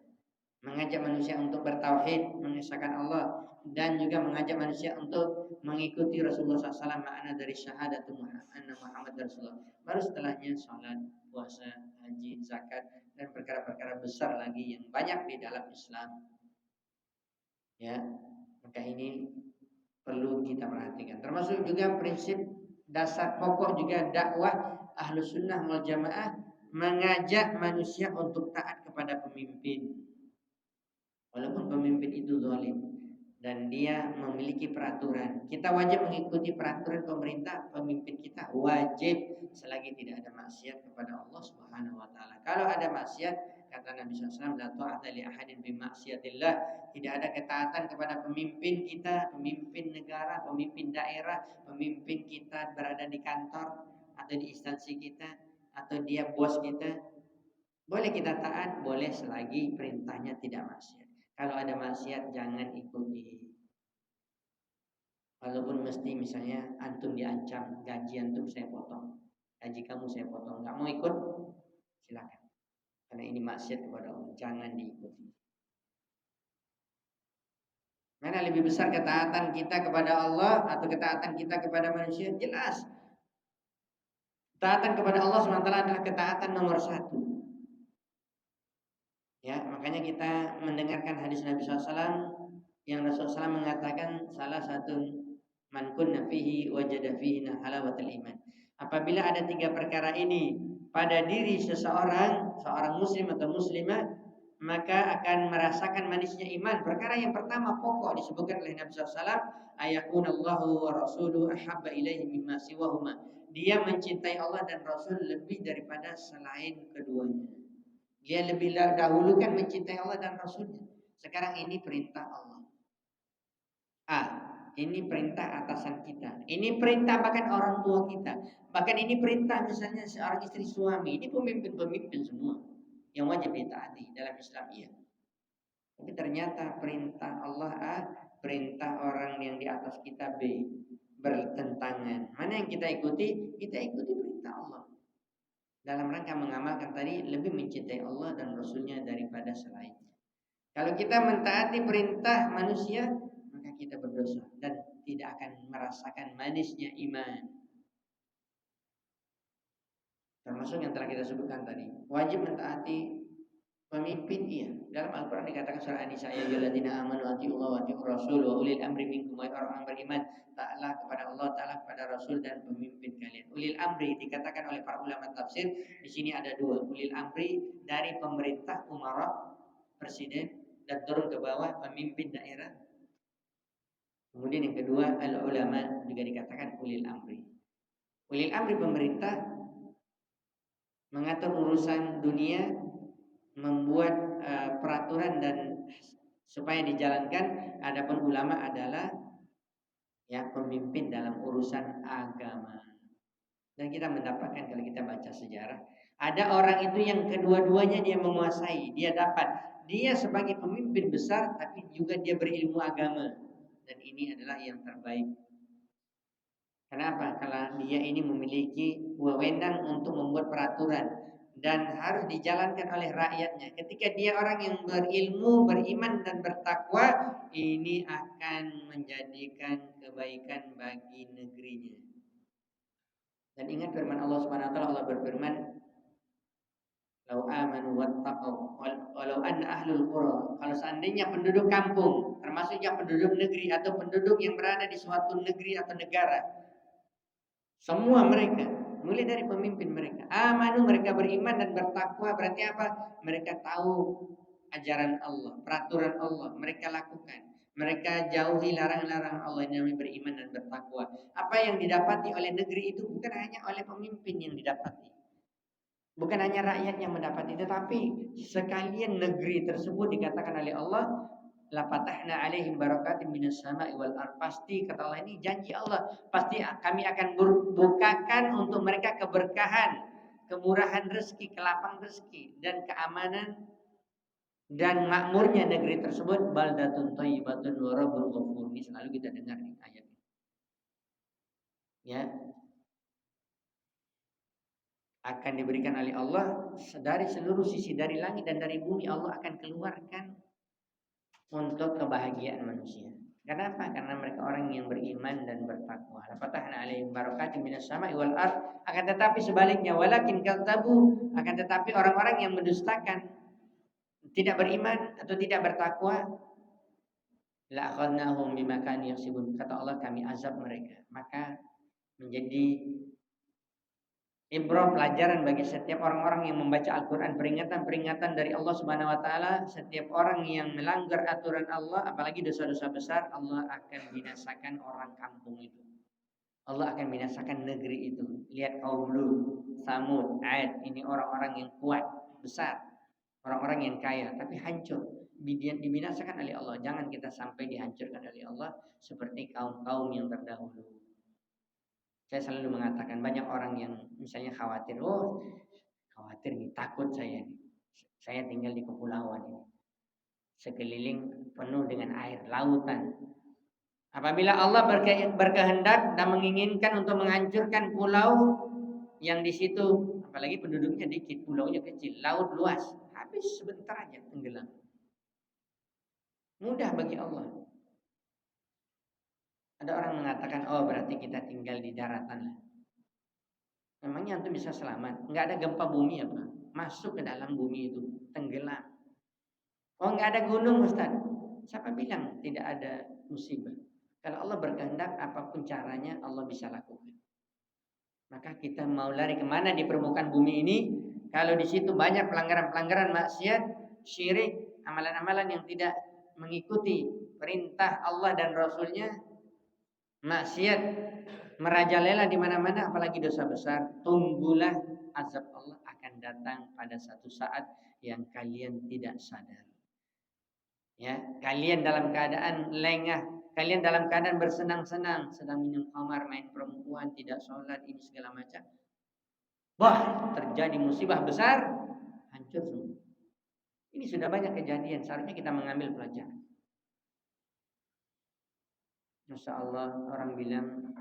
Mengajak manusia untuk bertauhid, mengesahkan Allah, dan juga mengajak manusia untuk mengikuti Rasulullah SAW, makna dari syahadat anna Muhammad Rasulullah. Baru setelahnya salat, puasa, haji, zakat, dan perkara-perkara besar lagi yang banyak di dalam Islam. Ya, maka ini perlu kita perhatikan. Termasuk juga prinsip dasar pokok juga dakwah Ahlus Sunnah wal Jamaah, mengajak manusia untuk taat kepada pemimpin. Walaupun pemimpin itu zalim dan dia memiliki peraturan, kita wajib mengikuti peraturan pemerintah, pemimpin kita wajib, selagi tidak ada maksiat kepada Allah Subhanahu wa taala. Kalau ada maksiat, kata Nabi SAW, la ta'ata li ahadin bi maksiatillah, tidak ada ketaatan kepada pemimpin kita, pemimpin negara, pemimpin daerah, pemimpin kita berada di kantor atau di instansi kita, atau dia bos kita. Boleh kita taat, boleh selagi perintahnya tidak maksiat. Kalau ada maksiat jangan ikuti. Walaupun mesti misalnya antum diancam, gaji antum saya potong, gaji kamu saya potong, nggak mau ikut, silakan. Karena ini maksiat kepada Allah, jangan diikuti. Mana lebih besar ketaatan kita kepada Allah atau ketaatan kita kepada manusia? Jelas. Ketaatan kepada Allah SWT adalah ketaatan nomor 1. Ya, makanya kita mendengarkan hadis Nabi SAW yang Rasulullah SAW mengatakan salah satu man kunna fihi wajada fihi halawatul iman. Apabila ada 3 perkara ini pada diri seseorang, seorang muslim atau muslimah, maka akan merasakan manisnya iman. Perkara yang pertama pokok disebutkan oleh Nabi SAW, ayakunallahu wa rasuluhu ahabba ilaihi mimma siwahuma. Dia mencintai Allah dan Rasul lebih daripada selain keduanya. Dia lebih dahulukan mencintai Allah dan Rasulnya. Sekarang ini perintah Allah. Ini perintah atasan kita. Ini perintah bahkan orang tua kita. Bahkan ini perintah misalnya seorang istri suami. Ini pemimpin-pemimpin semua yang wajib ditaati dalam Islam, iya. Tapi ternyata perintah Allah A, perintah orang yang di atas kita B, bertentangan. Mana yang kita ikuti? Kita ikuti perintah Allah. Dalam rangka mengamalkan tadi, lebih mencintai Allah dan Rasulnya daripada selainnya. Kalau kita mentaati perintah manusia, maka kita berdosa dan tidak akan merasakan manisnya iman. Termasuk yang telah kita sebutkan tadi, wajib mentaati pemimpin, iya. Dalam Al-Quran dikatakan surah An-Nisa, ya ayyuhalladzina amanu atiiullaha wa atiiur rasul wa ulil amri minkum, wa orang beriman, taatlah kepada Allah, taatlah kepada Rasul dan pemimpin kalian. Ulil amri dikatakan oleh para ulama tafsir, di sini ada 2. Ulil amri dari pemerintah, umara, presiden, dan turun ke bawah pemimpin daerah. Kemudian yang kedua, al-ulama juga dikatakan ulil amri. Ulil amri pemerintah mengatur urusan dunia, membuat peraturan dan supaya dijalankan. Adapun ulama adalah ya pemimpin dalam urusan agama. Dan kita mendapatkan kalau kita baca sejarah, ada orang itu yang kedua-duanya dia menguasai, dia dapat. Dia sebagai pemimpin besar tapi juga dia berilmu agama. Dan ini adalah yang terbaik. Kenapa? Karena dia ini memiliki wewenang untuk membuat peraturan dan harus dijalankan oleh rakyatnya. Ketika dia orang yang berilmu, beriman dan bertakwa, ini akan menjadikan kebaikan bagi negerinya. Dan ingat firman Allah Subhanahu wa taala, Allah berfirman, "Lau amanu wattaqau walau anna ahlul qura." Kalau seandainya penduduk kampung, termasuknya penduduk negeri atau penduduk yang berada di suatu negeri atau negara, semua mereka, mulai dari pemimpin mereka, amanu, mereka beriman dan bertakwa, berarti apa? Mereka tahu ajaran Allah, peraturan Allah, mereka lakukan. Mereka jauhi larang-larang Allah, yang namanya beriman dan bertakwa. Apa yang didapati oleh negeri itu bukan hanya oleh pemimpin yang didapati, bukan hanya rakyat yang mendapati, tetapi sekalian negeri tersebut dikatakan oleh Allah, la fatahna alaihim barakatim minas sama'i wal ard. Pasti kata Allah, ini janji Allah, pasti kami akan bukakan untuk mereka keberkahan, kemurahan rezeki, kelapang rezeki dan keamanan dan makmurnya negeri tersebut. Baldatun thayyibatun wa rabbun ghafur. Ini selalu kita dengar nih ayat. Ya, akan diberikan oleh Allah dari seluruh sisi, dari langit dan dari bumi. Allah akan keluarkan untuk kebahagiaan manusia. Kenapa? Karena mereka orang yang beriman dan bertakwa. Fatahna alaihim barakatim minas sama'i wal ard. Akan tetapi sebaliknya, walakin kadzabu, akan tetapi orang-orang yang mendustakan, tidak beriman atau tidak bertakwa, la akhadnahum bima kanu yaksibun. Kata Allah, kami azab mereka. Maka menjadi ibrah, pelajaran bagi setiap orang-orang yang membaca Al-Quran, peringatan-peringatan dari Allah Subhanahu wa taala. Setiap orang yang melanggar aturan Allah, apalagi dosa-dosa besar, Allah akan binasakan orang kampung itu. Allah akan binasakan negeri itu. Lihat kaum Lut, Samud, Ad, ini orang-orang yang kuat, besar, orang-orang yang kaya, tapi hancur, dibinasakan oleh Allah. Jangan kita sampai dihancurkan oleh Allah seperti kaum-kaum yang terdahulu. Saya selalu mengatakan, banyak orang yang misalnya khawatir, khawatir nih, takut saya nih. Saya tinggal di kepulauan ini, sekeliling penuh dengan air, lautan. Apabila Allah berkehendak dan menginginkan untuk menghancurkan pulau yang di situ, apalagi penduduknya dikit, pulaunya kecil, laut luas, habis sebentar aja tenggelam. Mudah bagi Allah. Ada orang mengatakan, oh berarti kita tinggal di daratan lah. Memangnya antum bisa selamat? Enggak ada gempa bumi apa? Masuk ke dalam bumi itu, tenggelam. Oh enggak ada gunung Ustaz. Siapa bilang tidak ada musibah? Kalau Allah berkehendak, apapun caranya Allah bisa lakukan. Maka kita mau lari kemana di permukaan bumi ini? Kalau di situ banyak pelanggaran-pelanggaran, maksiat, syirik, amalan-amalan yang tidak mengikuti perintah Allah dan Rasulnya, maksiat merajalela di mana-mana, apalagi dosa besar, tunggulah azab Allah akan datang pada satu saat yang kalian tidak sadar. Ya, kalian dalam keadaan lengah, kalian dalam keadaan bersenang-senang, sedang minum khamar, main perempuan, tidak sholat, ini segala macam. Wah, terjadi musibah besar, hancur semua. Ini sudah banyak kejadian, seharusnya kita mengambil pelajaran. Masya Allah, orang bilang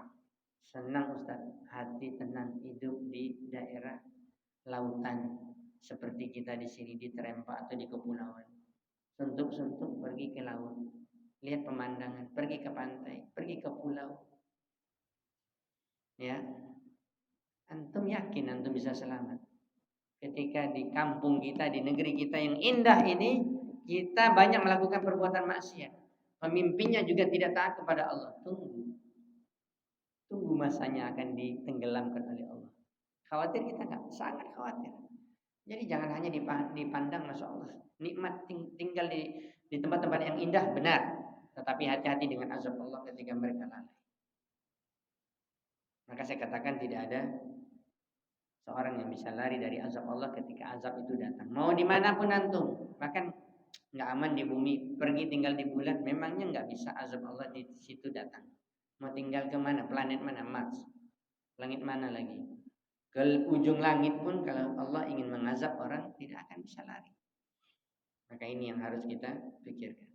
senang Ustaz, hati tenang, hidup di daerah lautan seperti kita di sini di Terempa atau di kepulauan. Suntuk-suntuk pergi ke laut, lihat pemandangan, pergi ke pantai, pergi ke pulau. Ya, antum yakin antum bisa selamat? Ketika di kampung kita, di negeri kita yang indah ini, kita banyak melakukan perbuatan maksiat. Pemimpinnya juga tidak taat kepada Allah. Tunggu masanya akan ditenggelamkan oleh Allah. Khawatir kita nggak? Sangat khawatir. Jadi jangan hanya dipandang, Masya Allah, nikmat tinggal di tempat-tempat yang indah, benar. Tetapi hati-hati dengan azab Allah ketika mereka lalai. Maka saya katakan tidak ada seorang yang bisa lari dari azab Allah ketika azab itu datang. Mau dimanapun antum, bahkan nggak aman di bumi, pergi tinggal di bulan, memangnya nggak bisa azab Allah di situ datang. Mau tinggal ke mana? Planet mana? Mars. Langit mana lagi? Ke ujung langit pun kalau Allah ingin mengazab orang, tidak akan bisa lari. Maka ini yang harus kita pikirkan.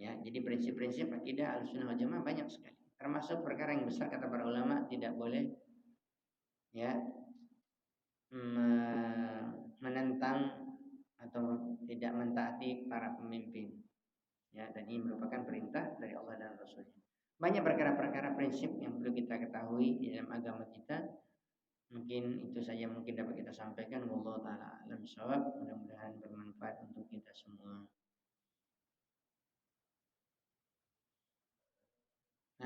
Ya, jadi prinsip-prinsip akidah Ahlussunnah wal Jamaah banyak sekali. Termasuk perkara yang besar kata para ulama, tidak boleh ya menentang atau tidak mentaati para pemimpin. Ya, dan ini merupakan perintah dari Allah dan Rasulnya. Banyak perkara-perkara prinsip yang perlu kita ketahui di dalam agama kita. Mungkin itu saja mungkin dapat kita sampaikan. Wallahu taala alam shawab. Mudah-mudahan bermanfaat untuk kita semua.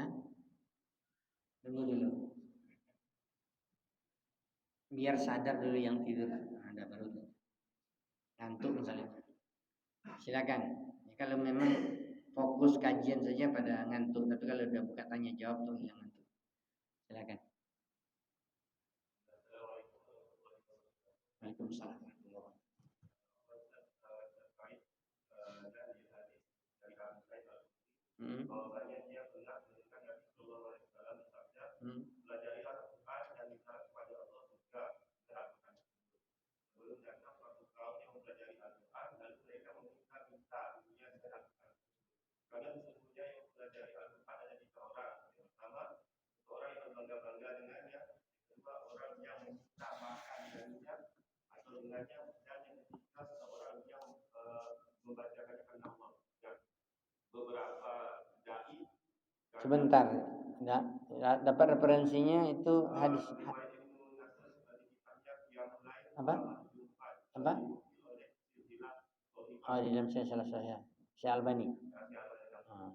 Hah? Tunggu dulu. Biar sadar dulu yang tidur. Ada baru ngantuk misalnya. Silakan. Ya, kalau memang fokus kajian saja pada ngantuk, tapi kalau udah buka tanya jawab tuh hilang ngantuk. Silakan. Waalaikumsalam. Hmm. Sebentar, dapat referensinya itu hadis apa? Apa? Oh, di dalam salah saya, Syekh Albani. Oh.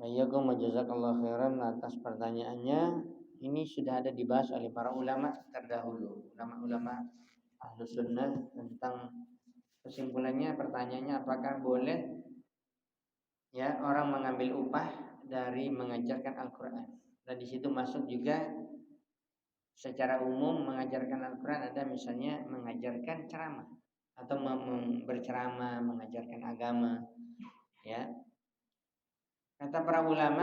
Wa'iyyakum wa jazakallahu khairan atas pertanyaannya. Ini sudah ada dibahas oleh para ulama terdahulu, ulama-ulama Ahlus Sunnah, tentang kesimpulannya. Pertanyaannya, apakah boleh ya orang mengambil upah dari mengajarkan Al-Qur'an? Dan di situ masuk juga secara umum mengajarkan Al-Qur'an, ada misalnya mengajarkan ceramah atau berceramah, mengajarkan agama, ya. Kata para ulama,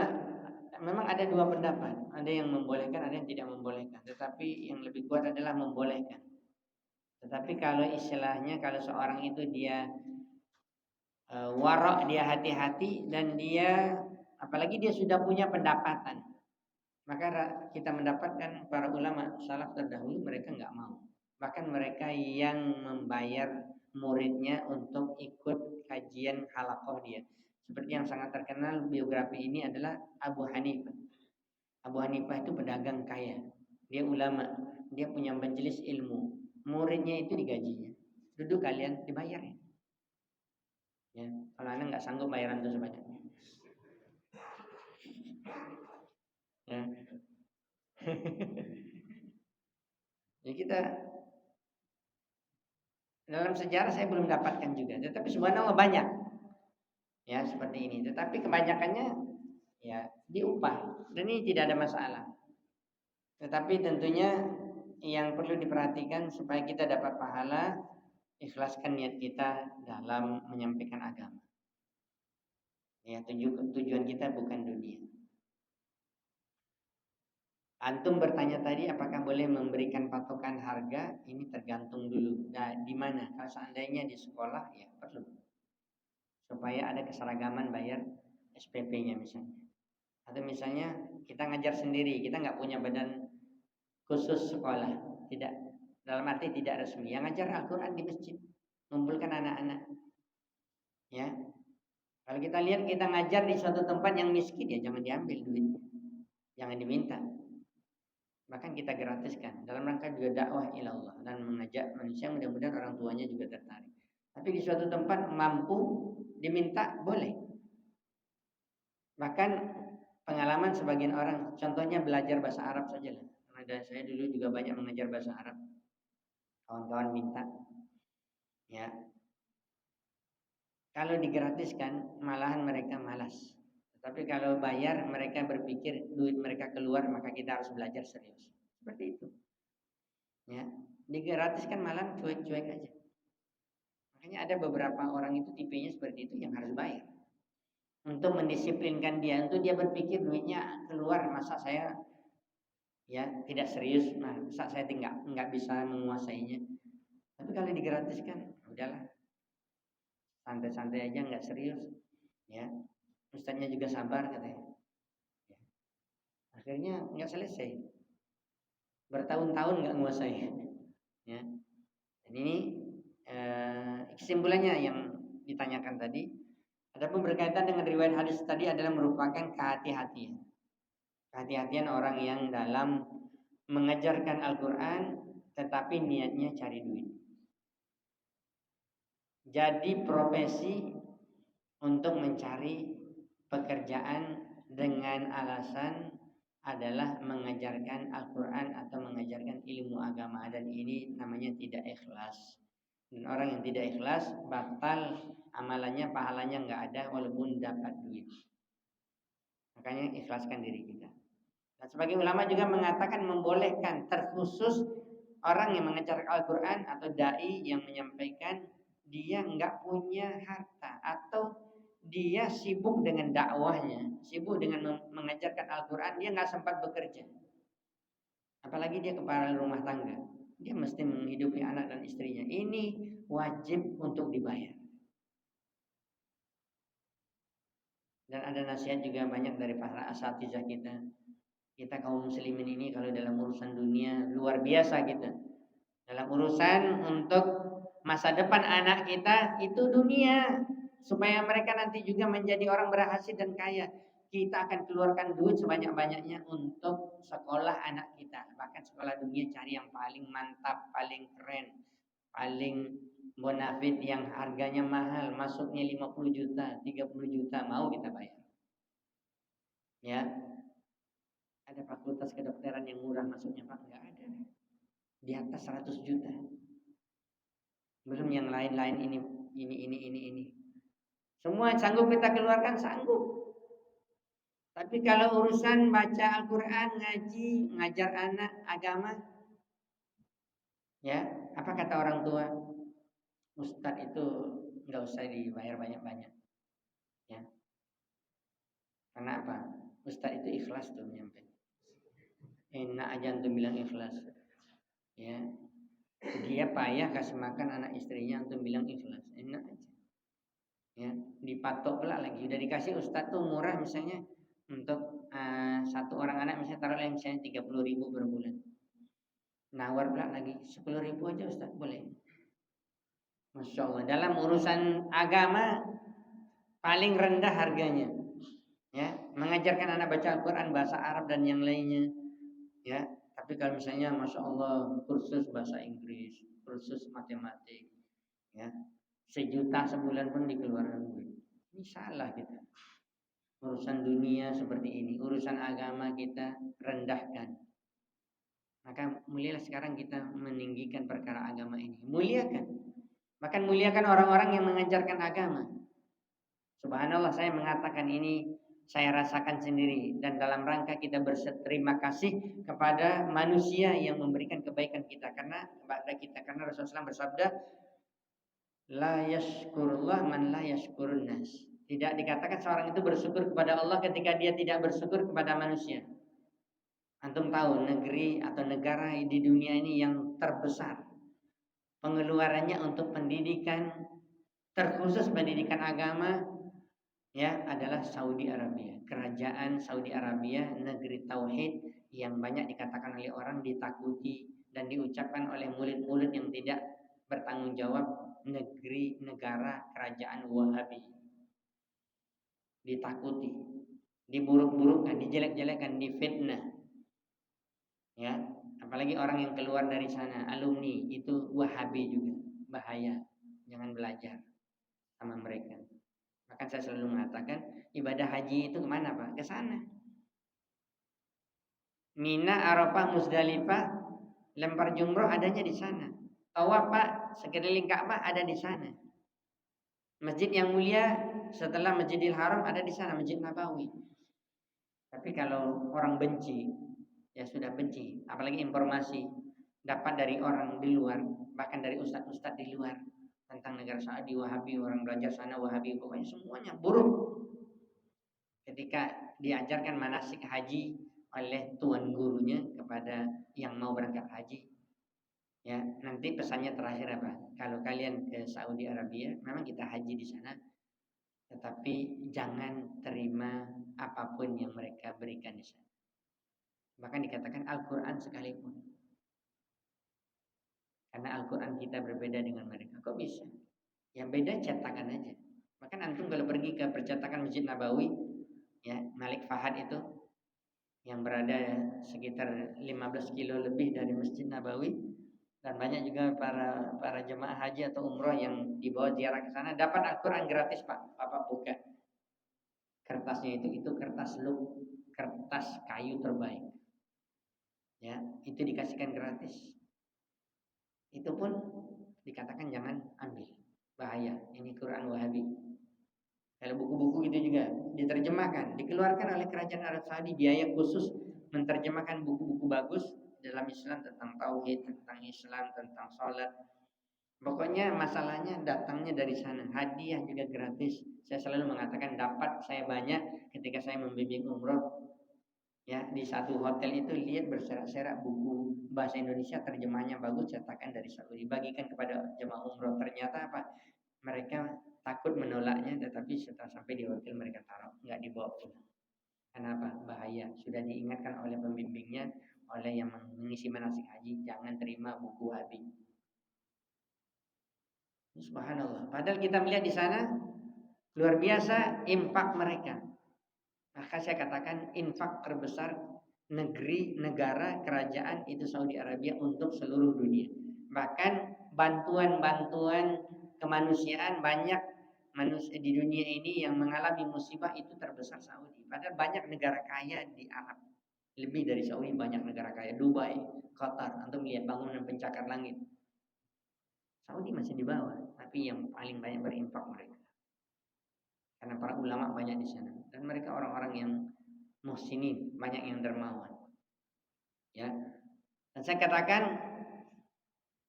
memang ada dua pendapat, ada yang membolehkan, ada yang tidak membolehkan. Tetapi yang lebih kuat adalah membolehkan. Tetapi kalau istilahnya, kalau seorang itu dia warok, dia hati-hati, dan dia apalagi dia sudah punya pendapatan, maka kita mendapatkan para ulama salaf terdahulu mereka nggak mau. Bahkan mereka yang membayar muridnya untuk ikut kajian halaqah dia. Seperti yang sangat terkenal biografi ini adalah Abu Hanifah. Abu Hanifah itu pedagang kaya, dia ulama, dia punya majelis ilmu, muridnya itu digajinya. Duduk kalian dibayar ya. Ya, kalau anda nggak sanggup bayaran itu sebanyak. Ya. Jadi kita dalam sejarah saya belum dapatkan juga, tetapi subhanallah banyak ya seperti ini. Tetapi kebanyakannya ya diupah dan ini tidak ada masalah. Tetapi tentunya yang perlu diperhatikan supaya kita dapat pahala, ikhlaskan niat kita dalam menyampaikan agama. Ya, tujuan kita bukan dunia. Antum bertanya tadi apakah boleh memberikan patokan harga? Ini tergantung dulu. Nah, di mana? Kalau seandainya di sekolah ya perlu. Supaya ada keseragaman bayar SPP-nya misalnya. Atau misalnya kita ngajar sendiri, kita nggak punya badan khusus sekolah, tidak, dalam arti tidak resmi. Yang ngajar Al-Quran di masjid, mengumpulkan anak-anak. Ya, kalau kita lihat kita ngajar di suatu tempat yang miskin ya jangan diambil duitnya, jangan diminta. Bahkan kita gratiskan dalam rangka juga dakwah ilallah dan mengajak manusia, mudah-mudahan orang tuanya juga tertarik. Tapi di suatu tempat mampu diminta boleh. Bahkan pengalaman sebagian orang, contohnya belajar bahasa Arab saja lah. Karena saya dulu juga banyak mengajar bahasa Arab. Kawan-kawan minta, ya. Kalau digratiskan, malahan mereka malas. Tapi kalau bayar, mereka berpikir duit mereka keluar, maka kita harus belajar serius. Seperti itu. Ya, digratiskan malah cuek-cuek aja. Makanya ada beberapa orang itu tipenya seperti itu yang harus bayar. Untuk mendisiplinkan dia, untuk dia berpikir duitnya keluar, masa saya ya tidak serius, masa saya nggak bisa menguasainya. Tapi kalau digratiskan, udahlah. santai-santai aja nggak serius, ya. Ustadznya juga sabar katanya. Ya. Akhirnya nggak selesai, bertahun-tahun nggak nguasai, ya. Dan ini kesimpulannya yang ditanyakan tadi. Adapun berkaitan dengan riwayat hadis tadi adalah merupakan kehati-hatian. Kehati-hatian orang yang dalam mengajarkan Al-Quran tetapi niatnya cari duit. Jadi profesi untuk mencari pekerjaan dengan alasan adalah mengajarkan Al-Quran atau mengajarkan ilmu agama, dan ini namanya tidak ikhlas. Dan orang yang tidak ikhlas batal amalannya, pahalanya nggak ada walaupun dapat duit. Makanya ikhlaskan diri kita. Nah, sebagai ulama juga mengatakan membolehkan terkhusus orang yang mengajar Al-Quran atau dai yang menyampaikan dia nggak punya harta atau dia sibuk dengan dakwahnya, sibuk dengan mengajarkan Al-Quran, dia nggak sempat bekerja. Apalagi dia kepala rumah tangga, dia mesti menghidupi anak dan istrinya. Ini wajib untuk dibayar. Dan ada nasihat juga banyak dari para asatizah kita. Kita kaum muslimin ini kalau dalam urusan dunia luar biasa kita. Dalam urusan untuk masa depan anak kita itu dunia, supaya mereka nanti juga menjadi orang berhasil dan kaya. Kita akan keluarkan duit sebanyak-banyaknya untuk sekolah anak kita. Bahkan sekolah dunia cari yang paling mantap, paling keren, paling bonafit, yang harganya mahal, masuknya 50 juta, 30 juta, mau kita bayar. Ya, ada fakultas kedokteran yang murah masuknya Pak? Enggak ada. Di atas 100 juta. Belum yang lain-lain ini. Semua sanggup kita keluarkan, sanggup. Tapi kalau urusan baca Al-Quran, ngaji, ngajar anak agama, ya, apa kata orang tua? Ustadz itu nggak usah dibayar banyak-banyak, ya. Karena apa? Ustadz itu ikhlas tuh nyampe. Enak aja untuk bilang ikhlas, ya. Dia payah kasih makan anak istrinya untuk bilang ikhlas, enak aja. Ya, dipatok pula lagi. Udah dikasih ustadz tuh murah misalnya untuk satu orang anak misalnya taruhlah misalnya 30.000 per bulan. Nawar pula lagi 10.000 aja ustadz boleh. Masya Allah, dalam urusan agama paling rendah harganya. Ya, mengajarkan anak baca Al-Quran bahasa Arab dan yang lainnya. Ya, tapi kalau misalnya Masya Allah kursus bahasa Inggris, kursus matematik, ya, 1 juta sebulan pun dikeluarkan duit. Ini salah kita. Urusan dunia seperti ini, urusan agama kita rendahkan. Maka mulialah sekarang kita meninggikan perkara agama ini. Muliakan. Bahkan muliakan orang-orang yang mengajarkan agama. Subhanallah, saya mengatakan ini saya rasakan sendiri, dan dalam rangka kita berterima kasih kepada manusia yang memberikan kebaikan kita karena Rasulullah SAW bersabda, la yashkurullah man la yashkurun nas. Tidak dikatakan seorang itu bersyukur kepada Allah ketika dia tidak bersyukur kepada manusia. Antum tahu negeri atau negara di dunia ini yang terbesar pengeluarannya untuk pendidikan, terkhusus pendidikan agama, ya, adalah Saudi Arabia. Kerajaan Saudi Arabia, negeri tauhid yang banyak dikatakan oleh orang ditakuti dan diucapkan oleh mulut-mulut yang tidak bertanggung jawab, negara kerajaan Wahabi. Ditakuti, diburuk-burukkan, dijelek-jelekan, difitnah. Ya, apalagi orang yang keluar dari sana, alumni itu Wahabi juga, bahaya. Jangan belajar sama mereka. Maka saya selalu mengatakan ibadah haji itu kemana Pak? Ke sana. Mina, Arafah, Muzdalifah, lempar jumroh adanya di sana. Tawaf Pak, sekeliling Ka'bah ada di sana. Masjid yang mulia setelah Masjidil Haram ada di sana, Masjid Nabawi. Tapi kalau orang benci, ya sudah benci, apalagi informasi dapat dari orang di luar, bahkan dari ustadz-ustadz di luar tentang negara Saudi Wahabi, orang belajar sana Wahabi, pokoknya semuanya buruk. Ketika diajarkan manasik haji oleh tuan gurunya kepada yang mau berangkat haji, Ya, nanti pesannya terakhir apa? Kalau kalian ke Saudi Arabia, memang kita haji di sana, tetapi jangan terima apapun yang mereka berikan di sana. Bahkan dikatakan Al-Quran sekalipun. Karena Al-Quran kita berbeda dengan mereka. Kok bisa? Yang beda cetakan aja. Bahkan antum kalau pergi ke percetakan Masjid Nabawi, ya Malik Fahad itu yang berada sekitar 15 kilo lebih dari Masjid Nabawi, dan banyak juga para jemaah haji atau umroh yang dibawa ziarah ke sana dapat Al-Quran gratis, Pak. Bapak buka kertasnya, itu kertas look, kertas kayu terbaik. Ya, itu dikasihkan gratis. Itu pun dikatakan jangan ambil, bahaya. Ini Quran Wahabi. Kalau buku-buku itu juga diterjemahkan, dikeluarkan oleh kerajaan Arab Saudi biaya khusus menerjemahkan buku-buku bagus dalam Islam tentang tauhid, tentang Islam, tentang sholat. Pokoknya masalahnya datangnya dari sana. Hadiah juga gratis. Saya selalu mengatakan dapat saya banyak ketika saya membimbing umroh. Ya, di satu hotel itu lihat berserak-serak buku bahasa Indonesia terjemahnya bagus, cetakan dari Saudi, bagikan kepada jemaah umroh. Ternyata apa? Mereka takut menolaknya, tetapi setelah sampai di hotel mereka taruh, nggak dibawa pulang. Kenapa? Bahaya. Sudah diingatkan oleh pembimbingnya, oleh yang mengisi manasik haji, jangan terima buku habis. Subhanallah. Padahal kita melihat di sana luar biasa infak mereka. Maka saya katakan infak terbesar negara kerajaan itu Saudi Arabia untuk seluruh dunia. Bahkan bantuan-bantuan kemanusiaan, banyak manusia di dunia ini yang mengalami musibah itu terbesar Saudi. Padahal banyak negara kaya di Arab. Lebih dari Saudi banyak negara kaya. Dubai, Qatar, antum lihat bangunan pencakar langit. Saudi masih di bawah, tapi yang paling banyak berinfak mereka. Karena para ulama banyak di sana dan mereka orang-orang yang muhsinin, banyak yang dermawan. Ya. Dan saya katakan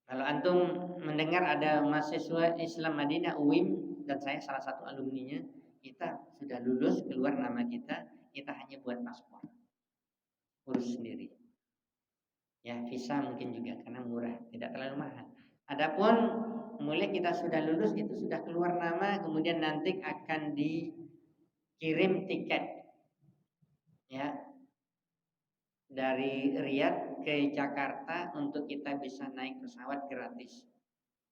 kalau antum mendengar ada mahasiswa Islam Madinah UIM dan saya salah satu alumninya, kita sudah lulus, keluar nama kita hanya buat paspor. Urus sendiri. Ya, visa mungkin juga karena murah, tidak terlalu mahal. Adapun mulai kita sudah lulus itu sudah keluar nama, kemudian nanti akan dikirim tiket. Ya, dari Riyadh ke Jakarta untuk kita bisa naik pesawat gratis.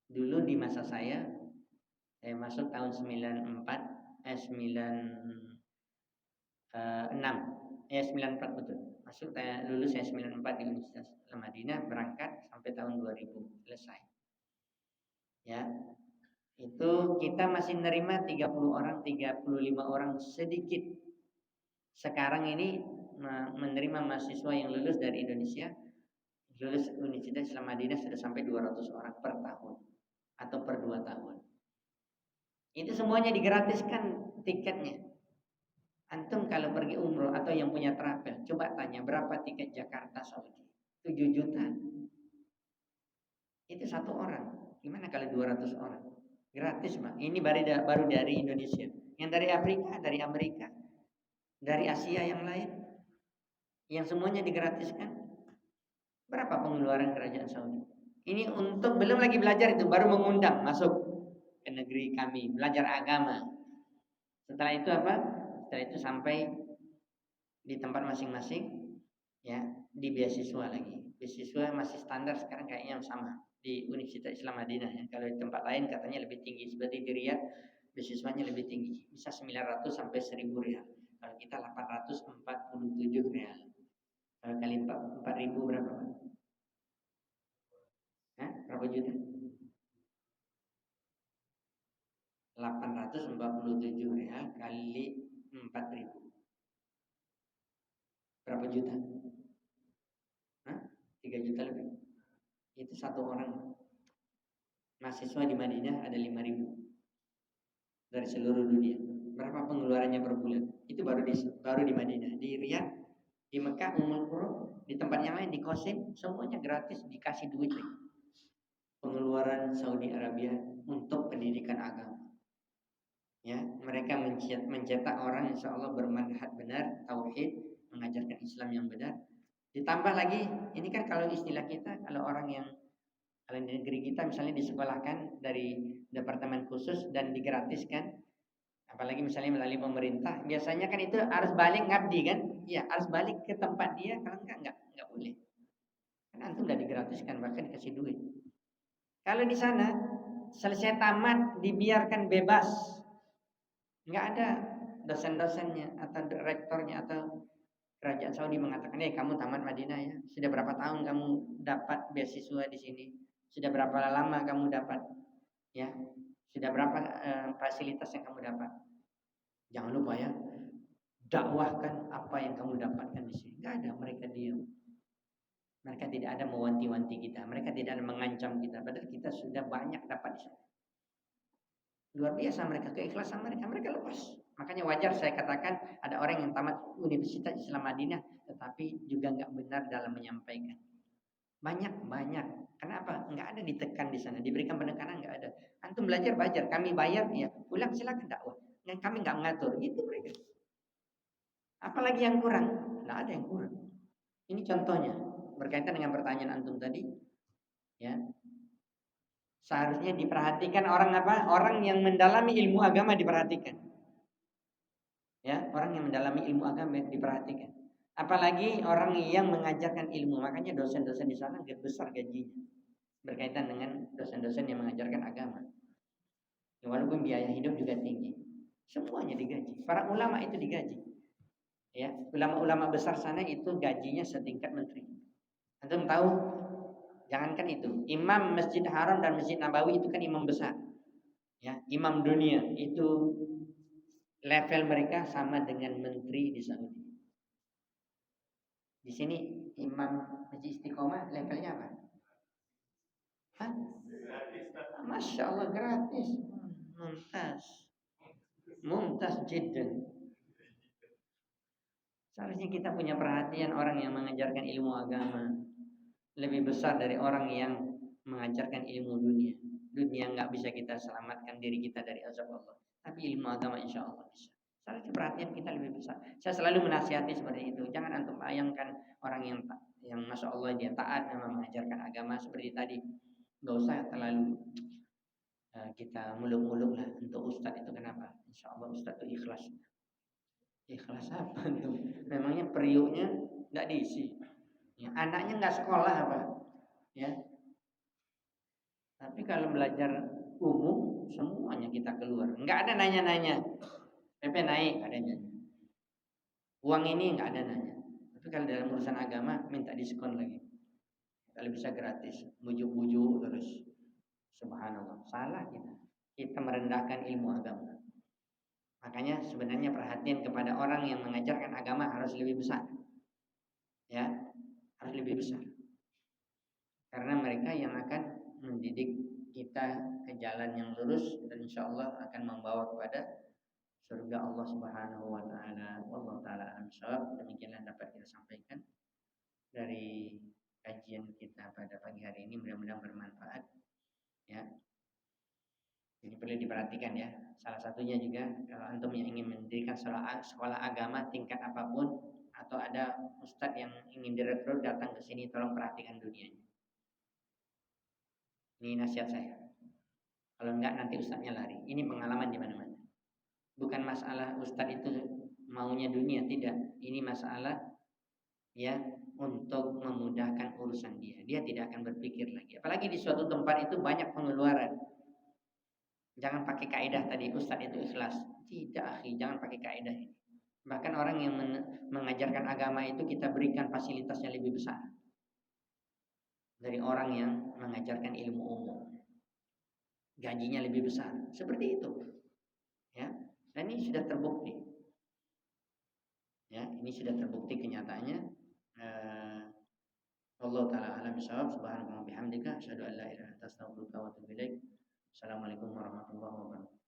Dulu di masa saya masuk tahun 94 betul. Masuk saya lulus saya 94 di Universitas Al-Madinah, berangkat sampai tahun 2000 selesai. Ya. Itu kita masih nerima 30 orang, 35 orang sedikit. Sekarang ini menerima mahasiswa yang lulus dari Indonesia, lulus Universitas Islam Madinah sudah sampai 200 orang per tahun atau per 2 tahun. Itu semuanya digratiskan tiketnya. Antum kalau pergi umroh atau yang punya travel, coba tanya berapa tiket Jakarta Saudi? 7 juta. Itu satu orang. Gimana kalau 200 orang? Gratis, Pak. Ini baru dari Indonesia. Yang dari Afrika, dari Amerika, dari Asia yang lain, yang semuanya digratiskan. Berapa pengeluaran kerajaan Saudi? Ini untuk belum lagi belajar, itu baru mengundang masuk ke negeri kami, belajar agama. Setelah itu apa? Setelah itu sampai di tempat masing-masing, ya, di beasiswa lagi. Beasiswa masih standar sekarang kayaknya sama di Universitas Islam Madinah, ya. Kalau di tempat lain katanya lebih tinggi, seperti di Riyadh beasiswanya lebih tinggi, bisa 900 sampai 1000 rial. Kalau kita 847 rial. Kalau kali 4000 berapa? Berapa juta? 847 real kali 4000. Berapa juta? 3 juta lebih. Itu satu orang. Mahasiswa di Madinah ada 5000 dari seluruh dunia. Berapa pengeluarannya per bulan? Itu baru di Madinah. Di Riyadh, di Mekah, Ummul Qura, di tempat yang lain, di Qasim, semuanya gratis, dikasih duit. Pengeluaran Saudi Arabia untuk pendidikan agama. Ya, mereka mencetak orang insya Allah bermanhaj benar, tauhid, mengajarkan Islam yang benar. Ditambah lagi, ini kan kalau istilah kita, kalau orang yang Kalau di negeri kita misalnya disekolahkan dari departemen khusus dan digratiskan, apalagi misalnya melalui pemerintah, biasanya kan itu harus balik ngabdi kan? Iya, harus balik ke tempat dia, kalau enggak boleh. Kan antum udah digratiskan, bahkan dikasih duit. Kalau di sana selesai tamat dibiarkan bebas, nggak ada dosen-dosennya atau rektornya atau kerajaan Saudi mengatakan, kamu tamat Madinah ya, sudah berapa tahun kamu dapat beasiswa di sini, sudah berapa lama kamu dapat, ya, sudah berapa fasilitas yang kamu dapat. Jangan lupa ya, dakwahkan apa yang kamu dapatkan di sini. Nggak ada, mereka diam. Mereka tidak ada mewanti-wanti kita, mereka tidak ada mengancam kita, padahal kita sudah banyak dapat di sana. Luar biasa mereka, keikhlasan mereka lepas. Makanya wajar saya katakan ada orang yang tamat Universitas Islam Madinah tetapi juga nggak benar dalam menyampaikan. Banyak. Kenapa? Nggak ada ditekan di sana, diberikan penekanan nggak ada. Antum belajar, kami bayar, ya pulang silakan dakwah. Dan kami nggak mengatur, gitu mereka. Apalagi yang kurang? Nggak ada yang kurang. Ini contohnya berkaitan dengan pertanyaan antum tadi, ya. Seharusnya diperhatikan orang apa? Orang yang mendalami ilmu agama diperhatikan. Ya, orang yang mendalami ilmu agama diperhatikan. Apalagi orang yang mengajarkan ilmu. Makanya dosen-dosen di sana besar gajinya. Berkaitan dengan dosen-dosen yang mengajarkan agama. Walaupun biaya hidup juga tinggi. Semuanya digaji. Para ulama itu digaji. Ya, ulama-ulama besar sana itu gajinya setingkat menteri. Antum tahu? Jangankan itu, imam Masjid Haram dan Masjid Nabawi itu kan imam besar. Ya, imam dunia itu level mereka sama dengan menteri di Saudi. Di sini imam Masjid Istiqomah levelnya apa? Hah? Masya Allah gratis. Mumtaz jiddan. Seharusnya kita punya perhatian orang yang mengajarkan ilmu agama lebih besar dari orang yang mengajarkan ilmu dunia. Dunia nggak bisa kita selamatkan diri kita dari azab Allah, tapi ilmu agama insya Allah bisa. Seharusnya perhatian kita lebih besar. Saya selalu menasihati seperti itu. Jangan antum bayangkan orang yang masya Allah dia taat memang mengajarkan agama seperti tadi. Nggak usah terlalu kita muluk-muluk lah untuk ustadz itu. Kenapa? Insya Allah ustadz itu ikhlas. Ikhlas apa tuh? Memangnya periuknya nggak diisi. Ya, anaknya nggak sekolah apa? Ya. Tapi kalau belajar umum semuanya kita keluar. Nggak ada nanya-nanya. PP naik adanya. Uang ini nggak ada nanya. Tapi kalau dalam urusan agama minta diskon lagi. Kalau bisa gratis, bujuk-bujuk terus. Subhanallah, salah kita. Kita merendahkan ilmu agama. Makanya sebenarnya perhatian kepada orang yang mengajarkan agama harus lebih besar. Ya, harus lebih besar. Karena mereka yang akan mendidik kita ke jalan yang lurus dan insya Allah akan membawa kepada surga Allah Subhanahu wa taala. Wallahu taala alam. Demikianlah dapat kita sampaikan dari kajian kita pada pagi hari ini, mudah-mudahan bermanfaat ya. Jadi perlu diperhatikan ya. Salah satunya juga kalau antum yang ingin mendirikan sekolah agama tingkat apapun atau ada ustadz yang ingin direkrut datang ke sini, tolong perhatikan dunianya. Ini nasihat saya. Kalau enggak nanti ustadznya lari. Ini pengalaman di mana-mana. Bukan masalah ustadz itu maunya dunia, tidak. Ini masalah ya untuk memudahkan urusan dia. Dia tidak akan berpikir lagi. Apalagi di suatu tempat itu banyak pengeluaran. Jangan pakai kaidah tadi ustadz itu ikhlas. Tidak, akhi, jangan pakai kaidah ini. Bahkan orang yang mengajarkan agama itu kita berikan fasilitasnya lebih besar dari orang yang mengajarkan ilmu umum. Gajinya lebih besar. Seperti itu. Ya. Dan ini sudah terbukti. Ya, ini sudah terbukti kenyataannya. Allah taala alam bisawab. Subhanallahi wa bihamdika asyhadu an la ilaha illa anta astaghfiruka wa atubu ilaik. Assalamualaikum warahmatullahi wabarakatuh.